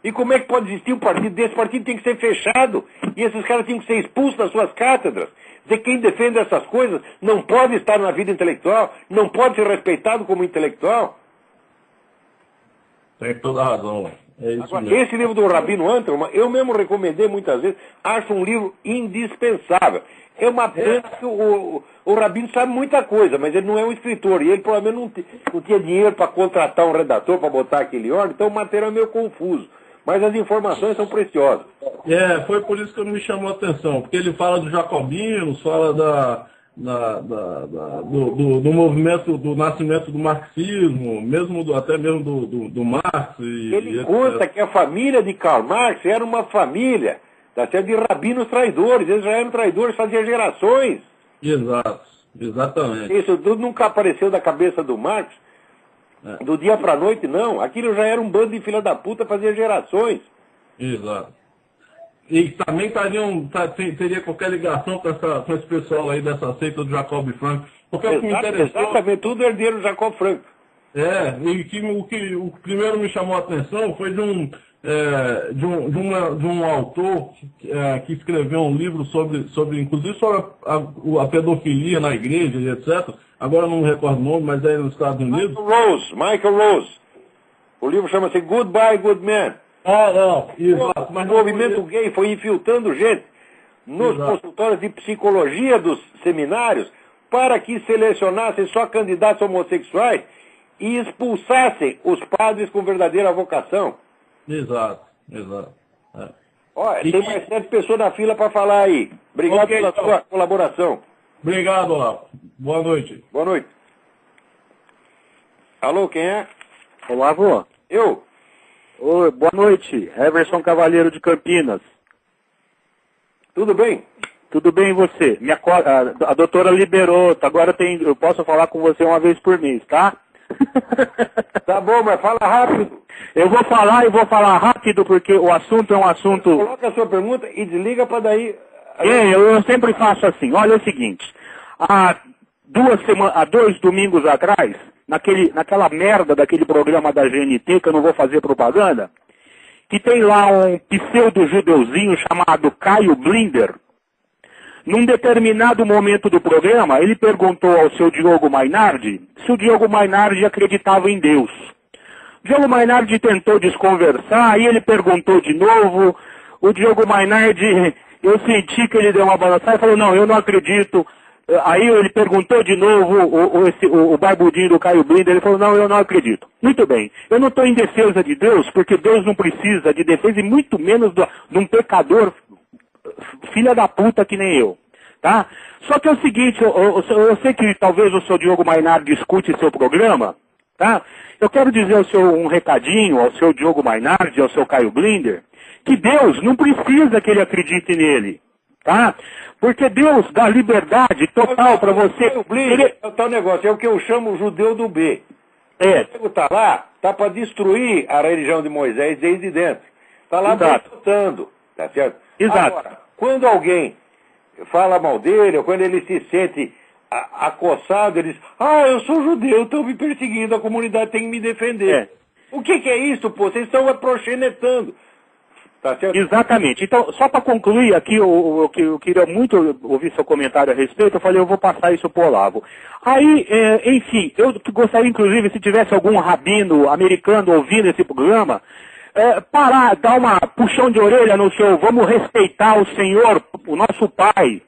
E como é que pode existir um partido desse? O partido tem que ser fechado. E esses caras têm que ser expulsos das suas cátedras. Dizer, quem defende essas coisas não pode estar na vida intelectual, não pode ser respeitado como intelectual. Tem toda a razão. É isso Agora, mesmo. esse livro do Rabino Antelman, eu mesmo recomendei muitas vezes, acho um livro indispensável. É uma pena que o Rabino sabe muita coisa, mas ele não é um escritor, e ele provavelmente não tinha dinheiro para contratar um redator para botar aquele ordem, então o material é meio confuso. Mas as informações são preciosas. Foi por isso que me chamou a atenção, porque ele fala dos jacobinos, fala do movimento, do nascimento do marxismo, até mesmo do Marx. Ele conta que a família de Karl Marx era uma família de rabinos traidores. Eles já eram traidores, fazia gerações. Exato, exatamente. Isso tudo nunca apareceu da cabeça do Marx. Do dia para a noite, não. Aquilo já era um bando de filha da puta, fazia gerações. Exato. E também teria qualquer ligação com esse pessoal aí dessa seita do Jacob Frank. Porque o que me interessou... Exatamente, tudo herdeiro do Jacob Frank. O que primeiro me chamou a atenção foi de um autor que escreveu um livro inclusive sobre a pedofilia na igreja e etc. Agora eu não me recordo o nome, mas é nos Estados Unidos. Michael Rose. O livro chama-se Goodbye, Good Man. Não, exato. Mas o movimento gay foi infiltrando gente nos consultórios de psicologia dos seminários para que selecionassem só candidatos homossexuais e expulsassem os padres com verdadeira vocação. Exato. Olha, tem mais 7 pessoas na fila para falar aí. Obrigado pela sua colaboração. Obrigado, Olavo. Boa noite. Boa noite. Alô, quem é? Olavo. Eu. Oi, boa noite. Everson Cavalheiro de Campinas. Tudo bem? Tudo bem e você? A doutora liberou, agora eu posso falar com você uma vez por mês, tá? Tá bom, mas fala rápido. Eu vou falar rápido porque o assunto é um assunto... Coloca a sua pergunta e desliga para daí... Eu sempre faço assim. Olha o seguinte, há 2 domingos atrás, naquela merda daquele programa da GNT, que eu não vou fazer propaganda, que tem lá um pseudo-judeuzinho chamado Caio Blinder. Num determinado momento do programa, ele perguntou ao seu Diogo Mainardi se o Diogo Mainardi acreditava em Deus. O Diogo Mainardi tentou desconversar, e ele perguntou de novo. O Diogo Mainardi, eu senti que ele deu uma balançada e falou, não, eu não acredito. Aí ele perguntou de novo, o barbudinho do Caio Blinder, ele falou, não, eu não acredito. Muito bem, eu não estou em defesa de Deus, porque Deus não precisa de defesa, e muito menos de um pecador, filha da puta que nem eu. Tá? Só que é o seguinte, eu sei que talvez o seu Diogo Mainardi discute seu programa, tá? Eu quero dizer um recadinho ao seu Diogo Mainardi, ao seu Caio Blinder, que Deus não precisa que ele acredite nele. Tá? Porque Deus dá liberdade total para você. É o tal negócio, é o que eu chamo judeu do B. O está lá, está para destruir a religião de Moisés desde dentro. Está lá boicotando, tá certo? Exato. Agora, quando alguém fala mal dele, ou quando ele se sente acossado, ele diz, eu sou judeu, estão me perseguindo, a comunidade tem que me defender. O que é isso, pô? Vocês estão proxenetando. Tá certo? Exatamente. Então, só para concluir aqui, eu queria muito ouvir seu comentário a respeito, eu falei, eu vou passar isso para o Olavo. Aí, enfim, eu gostaria, inclusive, se tivesse algum rabino americano ouvindo esse programa, parar, dar uma puxão de orelha no Senhor, vamos respeitar o Senhor, o nosso Pai.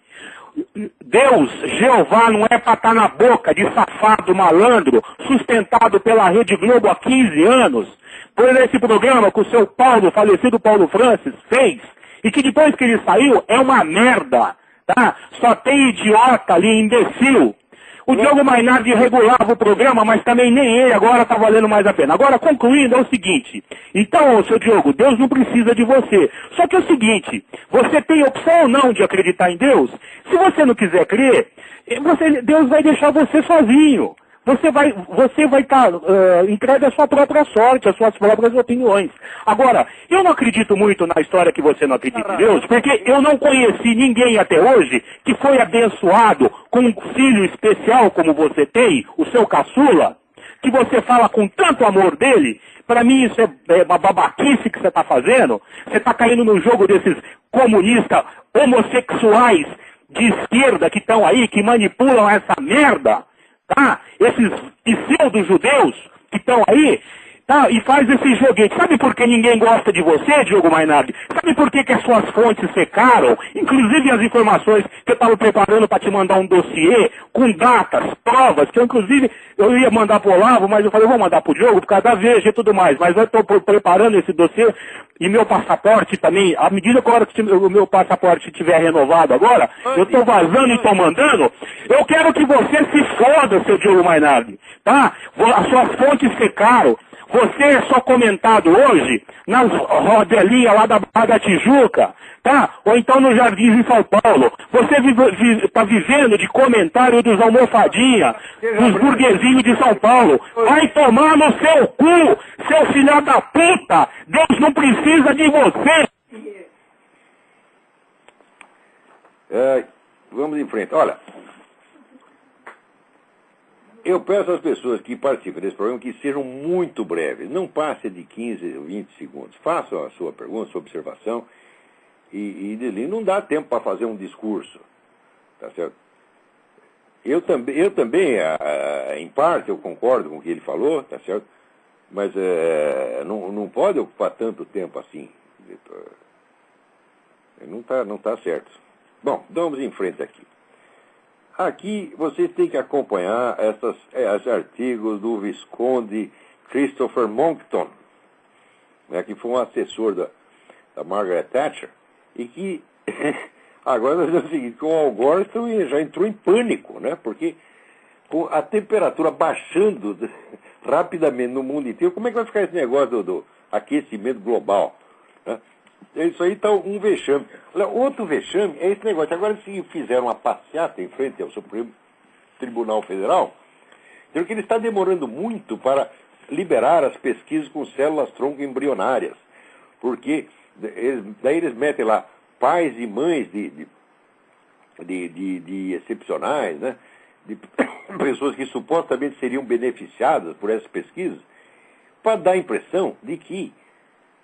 Deus, Jeová, não é para estar na boca de safado, malandro, sustentado pela Rede Globo há 15 anos, por esse programa que o seu Paulo, falecido Paulo Francis, fez, e que depois que ele saiu é uma merda, tá? Só tem idiota ali, imbecil. O Diogo Mainardi regulava o programa, mas também nem ele agora está valendo mais a pena. Agora, concluindo, é o seguinte. Então, seu Diogo, Deus não precisa de você. Só que é o seguinte, você tem opção ou não de acreditar em Deus? Se você não quiser crer, Deus vai deixar você sozinho. Você vai estar entregue à sua própria sorte, às suas próprias opiniões. Agora, eu não acredito muito na história que você não acredita em Deus, porque eu não conheci ninguém até hoje que foi abençoado com um filho especial como você tem, o seu caçula, que você fala com tanto amor dele. Para mim isso é uma babaquice que você está fazendo. Você está caindo no jogo desses comunistas homossexuais de esquerda que estão aí, que manipulam essa merda. Tá? Esses pseudo-judeus que estão aí, tá? E faz esse joguete. Sabe por que ninguém gosta de você, Diogo Mainardi? Sabe por que as suas fontes secaram? Inclusive as informações que eu estava preparando para te mandar um dossiê com datas, provas, que eu ia mandar para o Olavo, mas eu falei, vou mandar para o Diogo por causa da Veja e tudo mais. Mas eu estou preparando esse dossiê e meu passaporte também, à medida que o meu passaporte estiver renovado agora, eu estou vazando e estou mandando, eu quero que você se foda, seu Diogo Mainardi, tá? As suas fontes secaram. Você é só comentado hoje nas rodelinhas lá da Barra da Tijuca, tá? Ou então nos Jardins em São Paulo. Você está vivendo de comentário dos almofadinha, dos burguesinhos de São Paulo. Vai tomar no seu cu, seu filho da puta! Deus não precisa de você! Vamos em frente. Olha, eu peço às pessoas que participam desse programa que sejam muito breves. Não passe de 15 ou 20 segundos. Façam a sua pergunta, sua observação. E não dá tempo para fazer um discurso. Tá certo? Eu também, em parte, eu concordo com o que ele falou, tá certo? Mas não pode ocupar tanto tempo assim. Não tá certo. Bom, vamos em frente aqui. Aqui vocês têm que acompanhar esses artigos do Visconde Christopher Monckton, né, que foi um assessor da Margaret Thatcher, e que agora nós vemos o seguinte, que o Al Gore já entrou em pânico, né, porque com a temperatura baixando rapidamente no mundo inteiro, como é que vai ficar esse negócio do aquecimento global? Né? Isso aí está um vexame. Outro vexame é esse negócio. Agora, se fizeram uma passeata em frente ao Supremo Tribunal Federal, dizer que ele está demorando muito para liberar as pesquisas com células-tronco embrionárias. Porque daí eles metem lá pais e mães de excepcionais, né? De pessoas que supostamente seriam beneficiadas por essas pesquisas, para dar a impressão de que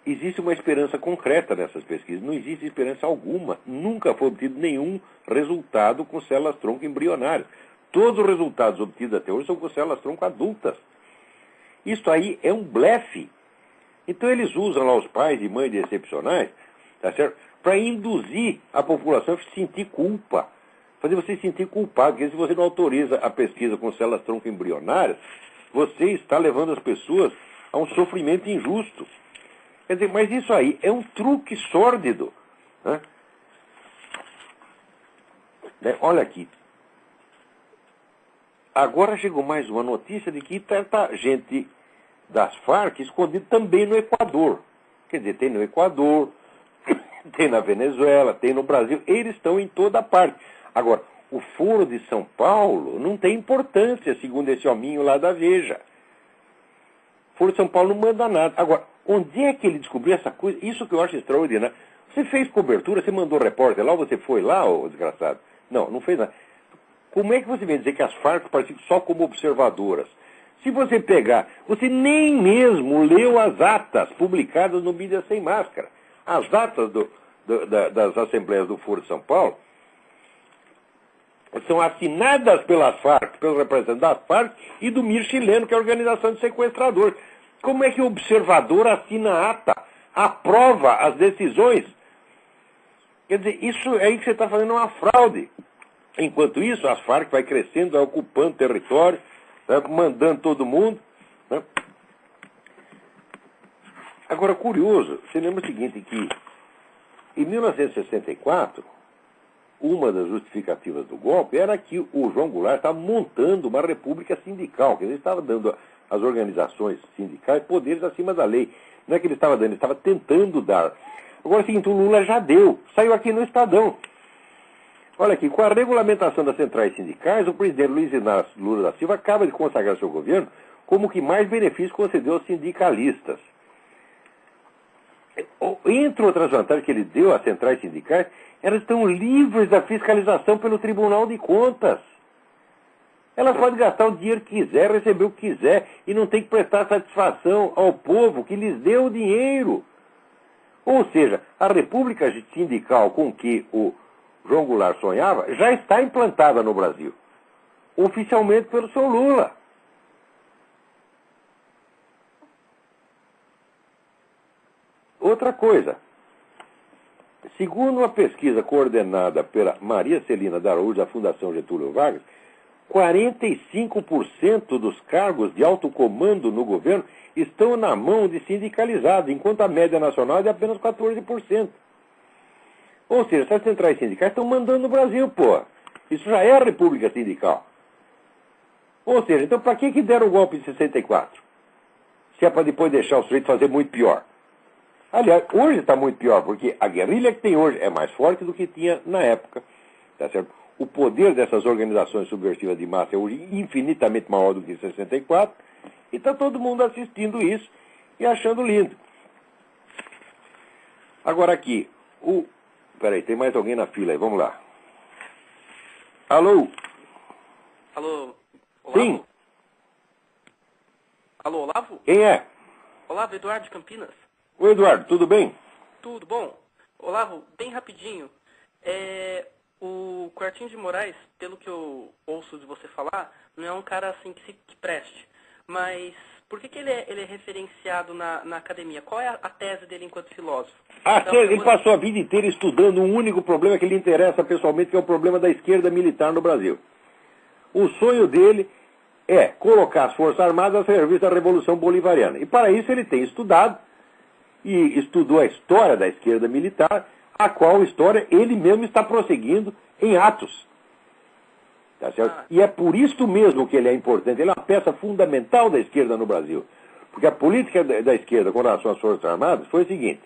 existe uma esperança concreta nessas pesquisas. Não existe esperança alguma. Nunca foi obtido nenhum resultado com células-tronco embrionárias. Todos os resultados obtidos até hoje são com células-tronco adultas. Isso aí é um blefe. Então eles usam lá os pais e mães de excepcionais, tá certo? Para induzir a população a sentir culpa. Fazer você se sentir culpado. Porque se você não autoriza a pesquisa com células-tronco embrionárias, você está levando as pessoas a um sofrimento injusto. Quer dizer, mas isso aí é um truque sórdido. Né? Olha aqui. Agora chegou mais uma notícia de que tá gente das Farc escondida também no Equador. Quer dizer, tem no Equador, tem na Venezuela, tem no Brasil. Eles estão em toda parte. Agora, o Foro de São Paulo não tem importância, segundo esse hominho lá da Veja. O Foro de São Paulo não manda nada. Agora, onde é que ele descobriu essa coisa? Isso que eu acho extraordinário. Você fez cobertura, você mandou repórter lá, você foi lá, ô desgraçado? Não fez nada. Como é que você vem dizer que as Farc participam só como observadoras? Se você pegar, você nem mesmo leu as atas publicadas no Mídia Sem Máscara. As atas das assembleias do Foro de São Paulo são assinadas pelas Farc, pelos representantes das Farc e do MIR chileno, que é a organização de sequestradores. Como é que o observador assina a ata aprova as decisões. Quer dizer, isso aí que você está fazendo uma fraude. Enquanto isso, as Farc vai crescendo, vai ocupando território, vai mandando todo mundo. Né? Agora, curioso, você lembra o seguinte, que em 1964, uma das justificativas do golpe era que o João Goulart estava montando uma república sindical, que ele estava dando às organizações sindicais poderes acima da lei. Não é que ele estava dando, ele estava tentando dar. Agora é o seguinte, o Lula já deu, saiu aqui no Estadão. Olha aqui, com a regulamentação das centrais sindicais, o presidente Luiz Inácio Lula da Silva acaba de consagrar seu governo como que mais benefício concedeu aos sindicalistas. Entre outras vantagens que ele deu às centrais sindicais, elas estão livres da fiscalização pelo Tribunal de Contas. Elas podem gastar o dinheiro que quiser, receber o que quiser, e não tem que prestar satisfação ao povo que lhes deu o dinheiro. Ou seja, a república sindical com que o João Goulart sonhava já está implantada no Brasil, oficialmente pelo seu Lula. Outra coisa, segundo uma pesquisa coordenada pela Maria Celina da Araújo, da Fundação Getúlio Vargas, 45% dos cargos de alto comando no governo estão na mão de sindicalizados, enquanto a média nacional é de apenas 14%. Ou seja, essas centrais sindicais estão mandando no Brasil, pô. Isso já é a república sindical. Ou seja, então para que deram o golpe de 64? Se é para depois deixar o sujeito fazer muito pior. Aliás, hoje está muito pior, porque a guerrilha que tem hoje é mais forte do que tinha na época. Tá certo? O poder dessas organizações subversivas de massa é hoje infinitamente maior do que em 64, e está todo mundo assistindo isso e achando lindo. Agora aqui, peraí, tem mais alguém na fila aí, vamos lá. Alô? Alô, Olavo? Sim. Alô, Olavo? Quem é? Olavo, Eduardo de Campinas. Oi, Eduardo, tudo bem? Tudo bom? Olavo, bem rapidinho. O Quartinho de Moraes, pelo que eu ouço de você falar, não é um cara assim que preste. Mas por que ele é referenciado na academia? Qual é a tese dele enquanto filósofo? Então, Ele passou a vida inteira estudando um único problema que lhe interessa pessoalmente, que é o problema da esquerda militar no Brasil. O sonho dele é colocar as Forças Armadas a serviço da Revolução Bolivariana. E para isso ele tem estudado, e estudou a história da esquerda militar, a qual história ele mesmo está prosseguindo em atos. Tá certo? E é por isso mesmo que ele é importante. Ele é uma peça fundamental da esquerda no Brasil. Porque a política da esquerda com relação às Forças Armadas foi o seguinte: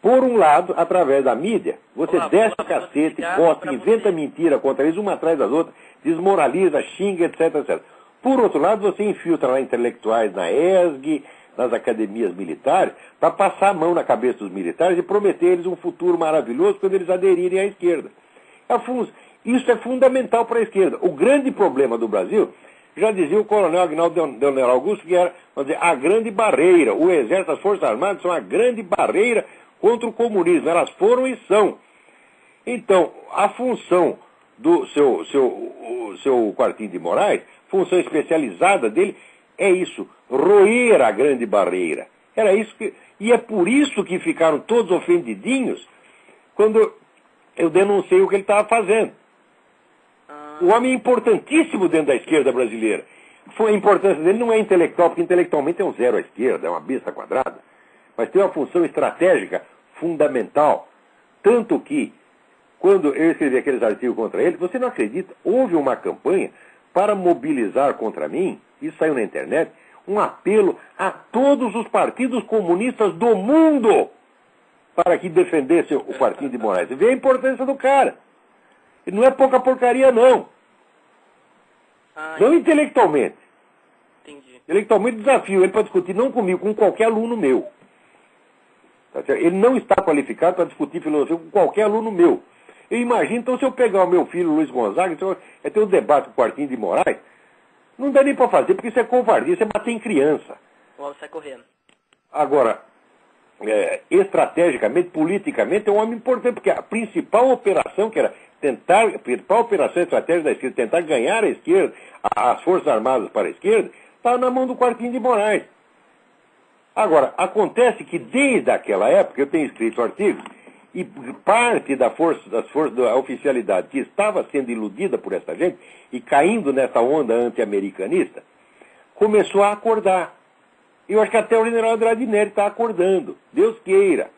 por um lado, através da mídia, você desce o cacete, posta, inventa mentira contra eles, uma atrás das outras, desmoraliza, xinga, etc, etc. Por outro lado, você infiltra lá intelectuais na ESG, nas academias militares, para passar a mão na cabeça dos militares e prometer eles um futuro maravilhoso quando eles aderirem à esquerda. Isso é fundamental para a esquerda. O grande problema do Brasil, já dizia o coronel Agnaldo Leonel Augusto, que era, vamos dizer, a grande barreira. O Exército, as Forças Armadas são a grande barreira contra o comunismo. Elas foram e são. Então, a função do seu Quartinho de Moraes, função especializada dele, é isso, roer a grande barreira. Era isso que... E é por isso que ficaram todos ofendidinhos quando eu denunciei o que ele estava fazendo. O homem é importantíssimo dentro da esquerda brasileira. A importância dele não é intelectual, porque intelectualmente é um zero à esquerda, é uma besta quadrada. Mas tem uma função estratégica fundamental. Tanto que, quando eu escrevi aqueles artigos contra ele, você não acredita, houve uma campanha para mobilizar contra mim, isso saiu na internet, um apelo a todos os partidos comunistas do mundo para que defendessem o Quartinho de Moraes. Você vê a importância do cara. E não é pouca porcaria, não. Não intelectualmente. Entendi. Intelectualmente desafio ele para discutir, não comigo, com qualquer aluno meu. Tá certo? Ele não está qualificado para discutir filosofia com qualquer aluno meu. Eu imagino, então, se eu pegar o meu filho Luiz Gonzaga, então, ter um debate com o Quartinho de Moraes, não dá nem para fazer, porque isso é covardia, isso é bater em criança. O homem sai correndo. Agora, estrategicamente, politicamente, é um homem importante, porque a principal operação, que era a principal operação estratégica da esquerda, tentar ganhar a esquerda, as Forças Armadas para a esquerda, estava na mão do Quartinho de Moraes. Agora, acontece que desde aquela época, eu tenho escrito artigos, e parte das forças da oficialidade que estava sendo iludida por essa gente e caindo nessa onda anti-americanista, começou a acordar. E eu acho que até o general Andrade Neri está acordando. Deus queira.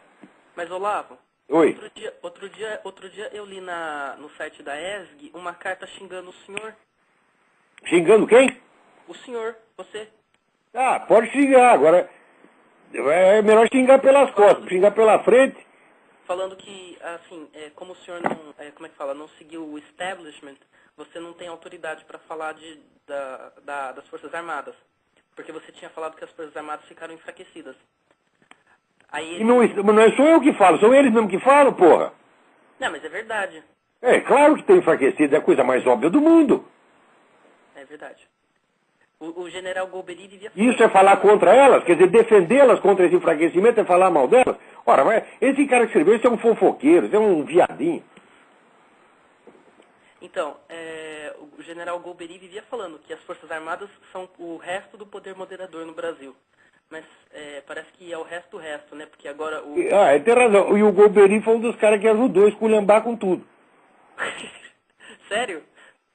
Mas, Olavo, Oi. outro dia eu li no site da ESG uma carta xingando o senhor. Xingando quem? O senhor, você. Ah, pode xingar. Agora, é melhor xingar pelas costas, xingar pela frente. Falando que, assim, como o senhor não, como é que fala, não seguiu o establishment, você não tem autoridade para falar das Forças Armadas. Porque você tinha falado que as Forças Armadas ficaram enfraquecidas. Aí ele... Não sou eu que falo, são eles mesmo que falam, porra. Não, mas é verdade. É claro que tem enfraquecido, é a coisa mais óbvia do mundo. É verdade. O general Golbery vivia falando... Isso é falar contra elas? Quer dizer, defendê-las contra esse enfraquecimento é falar mal delas? Ora, esse cara que escreveu, isso é um fofoqueiro, isso é um viadinho. Então, o general Golbery vivia falando que as Forças Armadas são o resto do poder moderador no Brasil. Mas parece que é o resto do resto, né? Porque agora o... Ele tem razão. E o Golbery foi um dos caras que ajudou a esculhambar com tudo. Sério?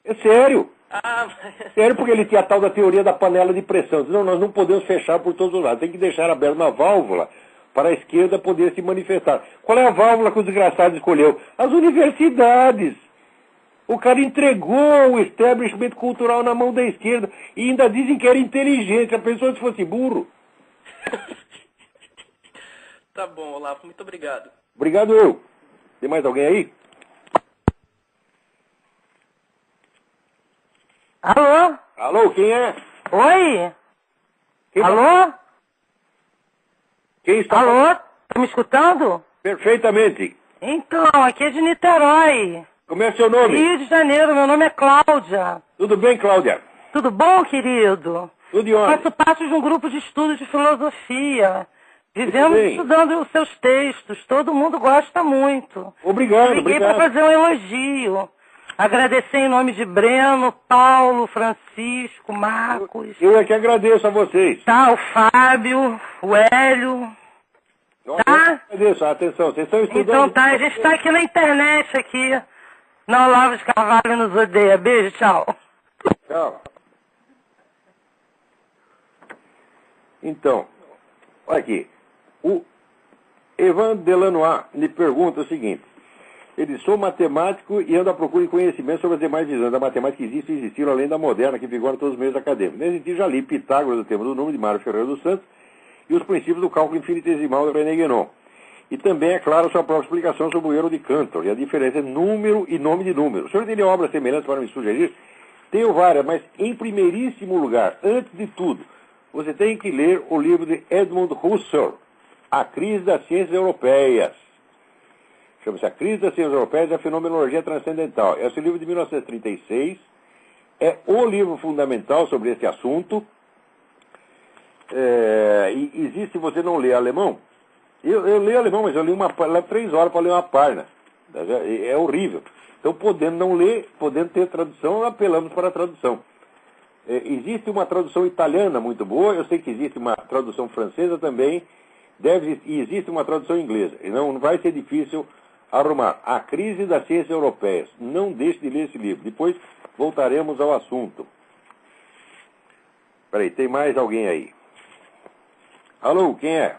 É sério. Mas... Sério, porque ele tinha a tal da teoria da panela de pressão. Não, nós não podemos fechar por todos os lados. Tem que deixar aberta uma válvula para a esquerda poder se manifestar. Qual é a válvula que o desgraçado escolheu? As universidades. O cara entregou o establishment cultural na mão da esquerda e ainda dizem que era inteligente. A pessoa se fosse burro. Tá bom, Olavo. Muito obrigado. Obrigado eu. Tem mais alguém aí? Alô? Alô, quem é? Oi? Quem Alô? Quem está? Alô? Tá me escutando? Perfeitamente. Então, aqui é de Niterói, Como é seu nome? Rio de Janeiro. Meu nome é Cláudia. Tudo bem, Cláudia? Tudo bom, querido? Tudo de onde? Faço parte de um grupo de estudos de filosofia. Vivemos bem. estudando os seus textos. Todo mundo gosta muito. Obrigado, Liguei para obrigado. fazer um elogio. Agradecer em nome de Breno, Paulo, Francisco, Marcos. Eu é que agradeço a vocês. Tá, o Fábio, o Hélio. Tá? Eu agradeço a atenção. Vocês estão estudando. Então tá, a gente está aqui na internet aqui. Não, Olavo de Carvalho nos odeia. Beijo, tchau. Tchau. Então, olha aqui. O Evan Delanois lhe pergunta o seguinte. Ele sou matemático e ando à procura de conhecimento sobre as demais visões da matemática que existem e existiram além da moderna que vigora em todos os meios acadêmicos. Nesse sentido, já li Pitágoras, o tema do número, de Mário Ferreira dos Santos, e os princípios do cálculo infinitesimal de René Guénon. E também, é claro, sua própria explicação sobre o erro de Cantor e a diferença entre número e nome de número. O senhor teria obras semelhantes para me sugerir? Tenho várias, mas em primeiríssimo lugar, antes de tudo, você tem que ler o livro de Edmund Husserl, A Crise das Ciências Europeias. Chama-se A Crise das Ciências Europeias e a Fenomenologia Transcendental. Esse livro de 1936 é o livro fundamental sobre esse assunto. E existe, se você não lê alemão, eu leio alemão, mas eu li levo 3 horas para ler uma página. É horrível. Então, podendo não ler, podendo ter tradução, apelamos para a tradução. Existe uma tradução italiana muito boa, eu sei que existe uma tradução francesa também, e existe uma tradução inglesa. E não vai ser difícil arrumar. A Crise das Ciências Europeias. Não deixe de ler esse livro. Depois voltaremos ao assunto. Peraí, tem mais alguém aí? Alô, quem é?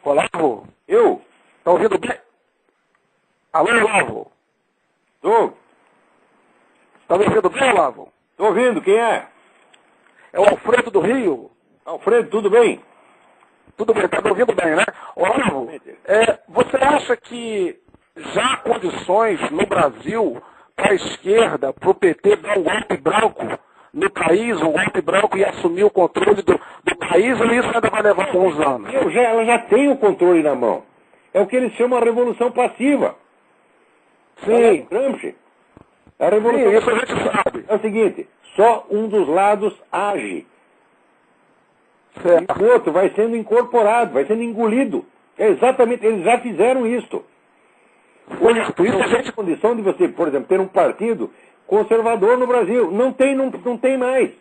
Olavo? Eu? Tá ouvindo bem? Alô, Olavo? Tô. Tá me ouvindo bem, Olavo? Tô ouvindo, quem é? É o Alfredo do Rio. Alfredo, tudo bem? Tudo bem, tá me ouvindo bem, né? Olavo, você acha que já há condições no Brasil para a esquerda, para o PT dar um golpe branco no país, um golpe branco e assumir o controle do país, ou isso ainda vai levar alguns anos? Ela já tem o controle na mão. É o que eles chamam a revolução passiva. Sim. Gramsci. A revolução Sim, isso a gente sabe. é o seguinte, só um dos lados age. Certo. E o outro vai sendo incorporado, vai sendo engolido. É exatamente, eles já fizeram isso. Hoje, Isso a gente... condição de você, por exemplo, ter um partido conservador no Brasil. Não tem mais.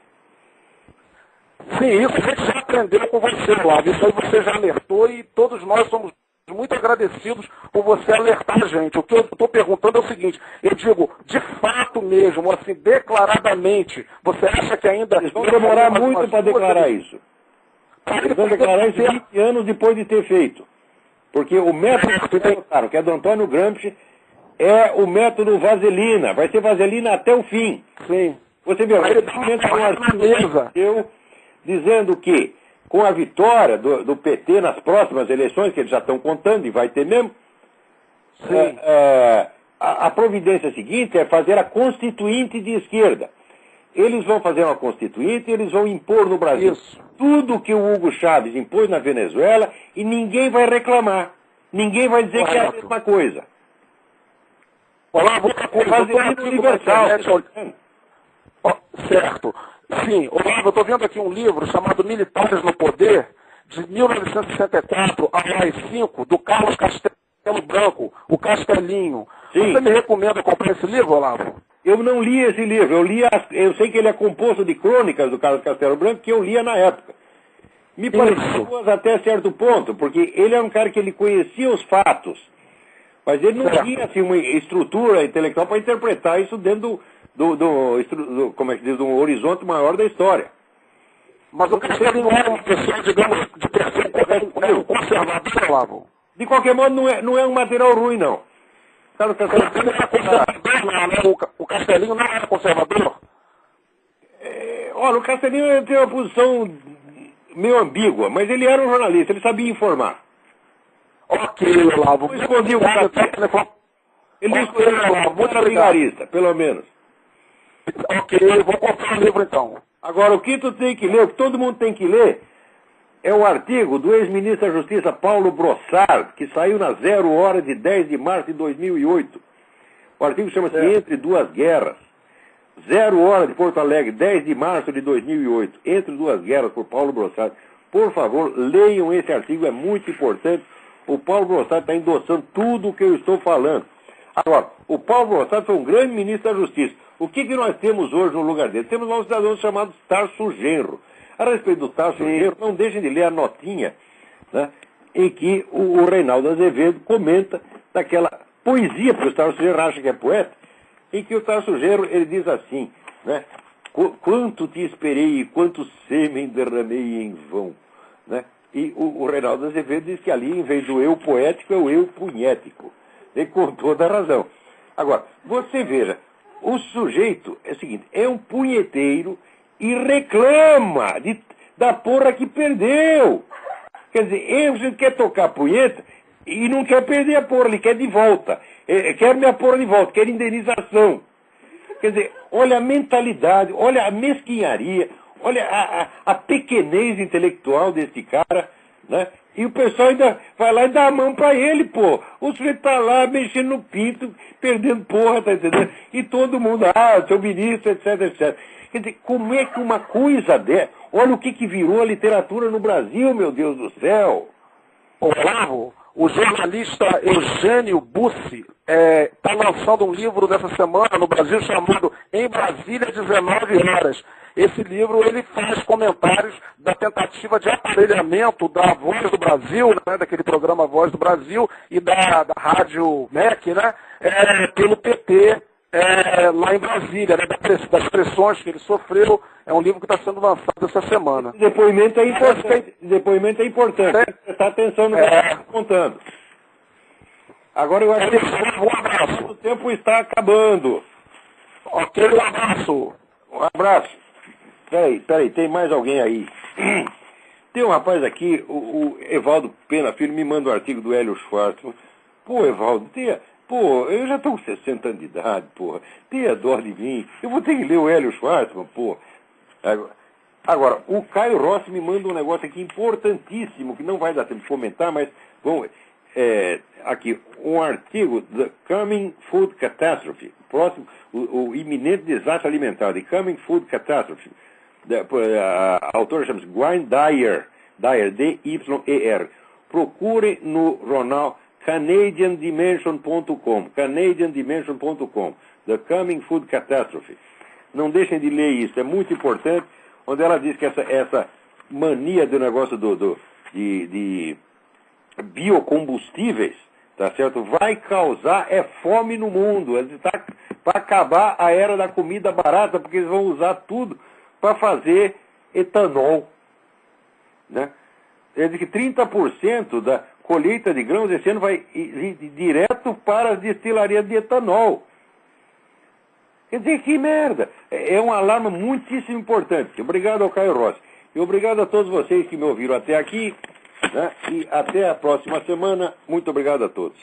Sim, isso a gente já aprendeu com você, Olavo. Isso aí você já alertou e todos nós somos muito agradecidos por você alertar a gente. O que eu estou perguntando é o seguinte, eu digo, de fato mesmo, assim, declaradamente, você acha que ainda... Eles vão demorar muito para declarar isso. Eles vão declarar isso 20 anos depois de ter feito. Porque o método que é do Antônio Gramsci, é o método vaselina. Vai ser vaselina até o fim. Sim. Você vê, eu dizendo que com a vitória do PT nas próximas eleições, que eles já estão contando e vai ter mesmo, a providência seguinte é fazer a constituinte de esquerda. Eles vão fazer uma constituinte e eles vão impor no Brasil tudo que o Hugo Chávez impôs na Venezuela e ninguém vai reclamar. Ninguém vai dizer que é a mesma coisa. Olá, outra coisa. Vaselina universal. Certo. Sim, Olavo, eu estou vendo aqui um livro chamado Militares no Poder, de 1964 a mais 5, do Carlos Castelo Branco, o Castelinho. Sim. Você me recomenda comprar esse livro, Olavo? Eu não li esse livro, eu sei que ele é composto de crônicas do Carlos Castelo Branco, que eu lia na época. Me pareceu boas até certo ponto, porque ele é um cara que ele conhecia os fatos, mas ele não tinha assim, uma estrutura intelectual para interpretar isso dentro como é que diz, do horizonte maior da história. Mas o Castelinho não era uma pessoa, digamos, de perfil conservador, Olavo? De qualquer modo, não é um material ruim, não. O Castelinho não era conservador? Olha, o Castelinho tem uma posição meio ambígua, mas ele era um jornalista, ele sabia informar. Ok, Olavo. Não escondia o cara. Ele não escondia o cara, muito vigarista, pelo menos. Ok, vou comprar o livro então. Agora, o que tu tem que ler, o que todo mundo tem que ler, é o artigo do ex-ministro da Justiça Paulo Brossard, que saiu na 0 hora de 10 de março de 2008. O artigo chama-se Entre Duas Guerras. 0 hora de Porto Alegre, 10 de março de 2008. Entre Duas Guerras, por Paulo Brossard. Por favor, leiam esse artigo, é muito importante. O Paulo Brossard está endossando tudo o que eu estou falando. Agora, o Paulo Brossard foi um grande ministro da Justiça. O que nós temos hoje no lugar dele? Temos um cidadão chamado Tarso Genro. A respeito do Tarso Genro, não deixem de ler a notinha, né, em que o Reinaldo Azevedo comenta daquela poesia, porque o Tarso Genro acha que é poeta, em que o Tarso Genro, ele diz assim, né, quanto te esperei e quanto sêmen derramei em vão, né? E o Reinaldo Azevedo diz que ali, em vez do eu poético, é o eu punhético. E com toda a razão. Agora, você veja, o sujeito é o seguinte, é um punheteiro e reclama da porra que perdeu. Quer dizer, ele quer tocar punheta e não quer perder a porra, ele quer de volta. Quer minha porra de volta, quer indenização. Quer dizer, olha a mentalidade, olha a mesquinharia, olha a pequenez intelectual desse cara, né? E o pessoal ainda vai lá e dá a mão pra ele, pô. O sujeito tá lá mexendo no pinto, perdendo porra, tá entendendo? E todo mundo, seu ministro, etc, etc. Quer dizer, como é que uma coisa dessa... Olha o que virou a literatura no Brasil, meu Deus do céu. Olavo, o jornalista Eugênio Bussi está lançando um livro dessa semana no Brasil chamado Em Brasília, 19 horas. Esse livro ele faz comentários da tentativa de aparelhamento da Voz do Brasil, né, daquele programa Voz do Brasil, e da Rádio MEC, né, pelo PT lá em Brasília, né, das pressões que ele sofreu. É um livro que está sendo lançado essa semana. Esse depoimento é importante. Depoimento é importante. Tem que prestar atenção no que está contando. Agora eu acho que o tempo está acabando. Ok, um abraço. Um abraço. Peraí, tem mais alguém aí? Tem um rapaz aqui, o Evaldo Pena Filho, me manda um artigo do Hélio Schwartzman. Pô, Evaldo, eu já estou com 60 anos de idade, porra. Tenha dó de mim. Eu vou ter que ler o Hélio Schwartzman, porra. Agora, o Caio Rossi me manda um negócio aqui importantíssimo, que não vai dar tempo de comentar, mas, bom, aqui, um artigo, The Coming Food Catastrophe, próximo, o iminente desastre alimentar, The Coming Food Catastrophe. A autora chama-se Gwen Dyer, D-Y-E-R. Procure no jornal CanadianDimension.com, The Coming Food Catastrophe. Não deixem de ler isso, é muito importante. onde ela diz que essa mania do negócio de biocombustíveis, tá certo? Vai causar fome no mundo. Está para acabar a era da comida barata, porque eles vão usar tudo para fazer etanol, né? Quer dizer que 30% da colheita de grãos esse ano vai ir direto para as destilarias de etanol. Quer dizer, que merda! É um alarme muitíssimo importante. Obrigado ao Caio Rossi. E obrigado a todos vocês que me ouviram até aqui, né? E até a próxima semana. Muito obrigado a todos.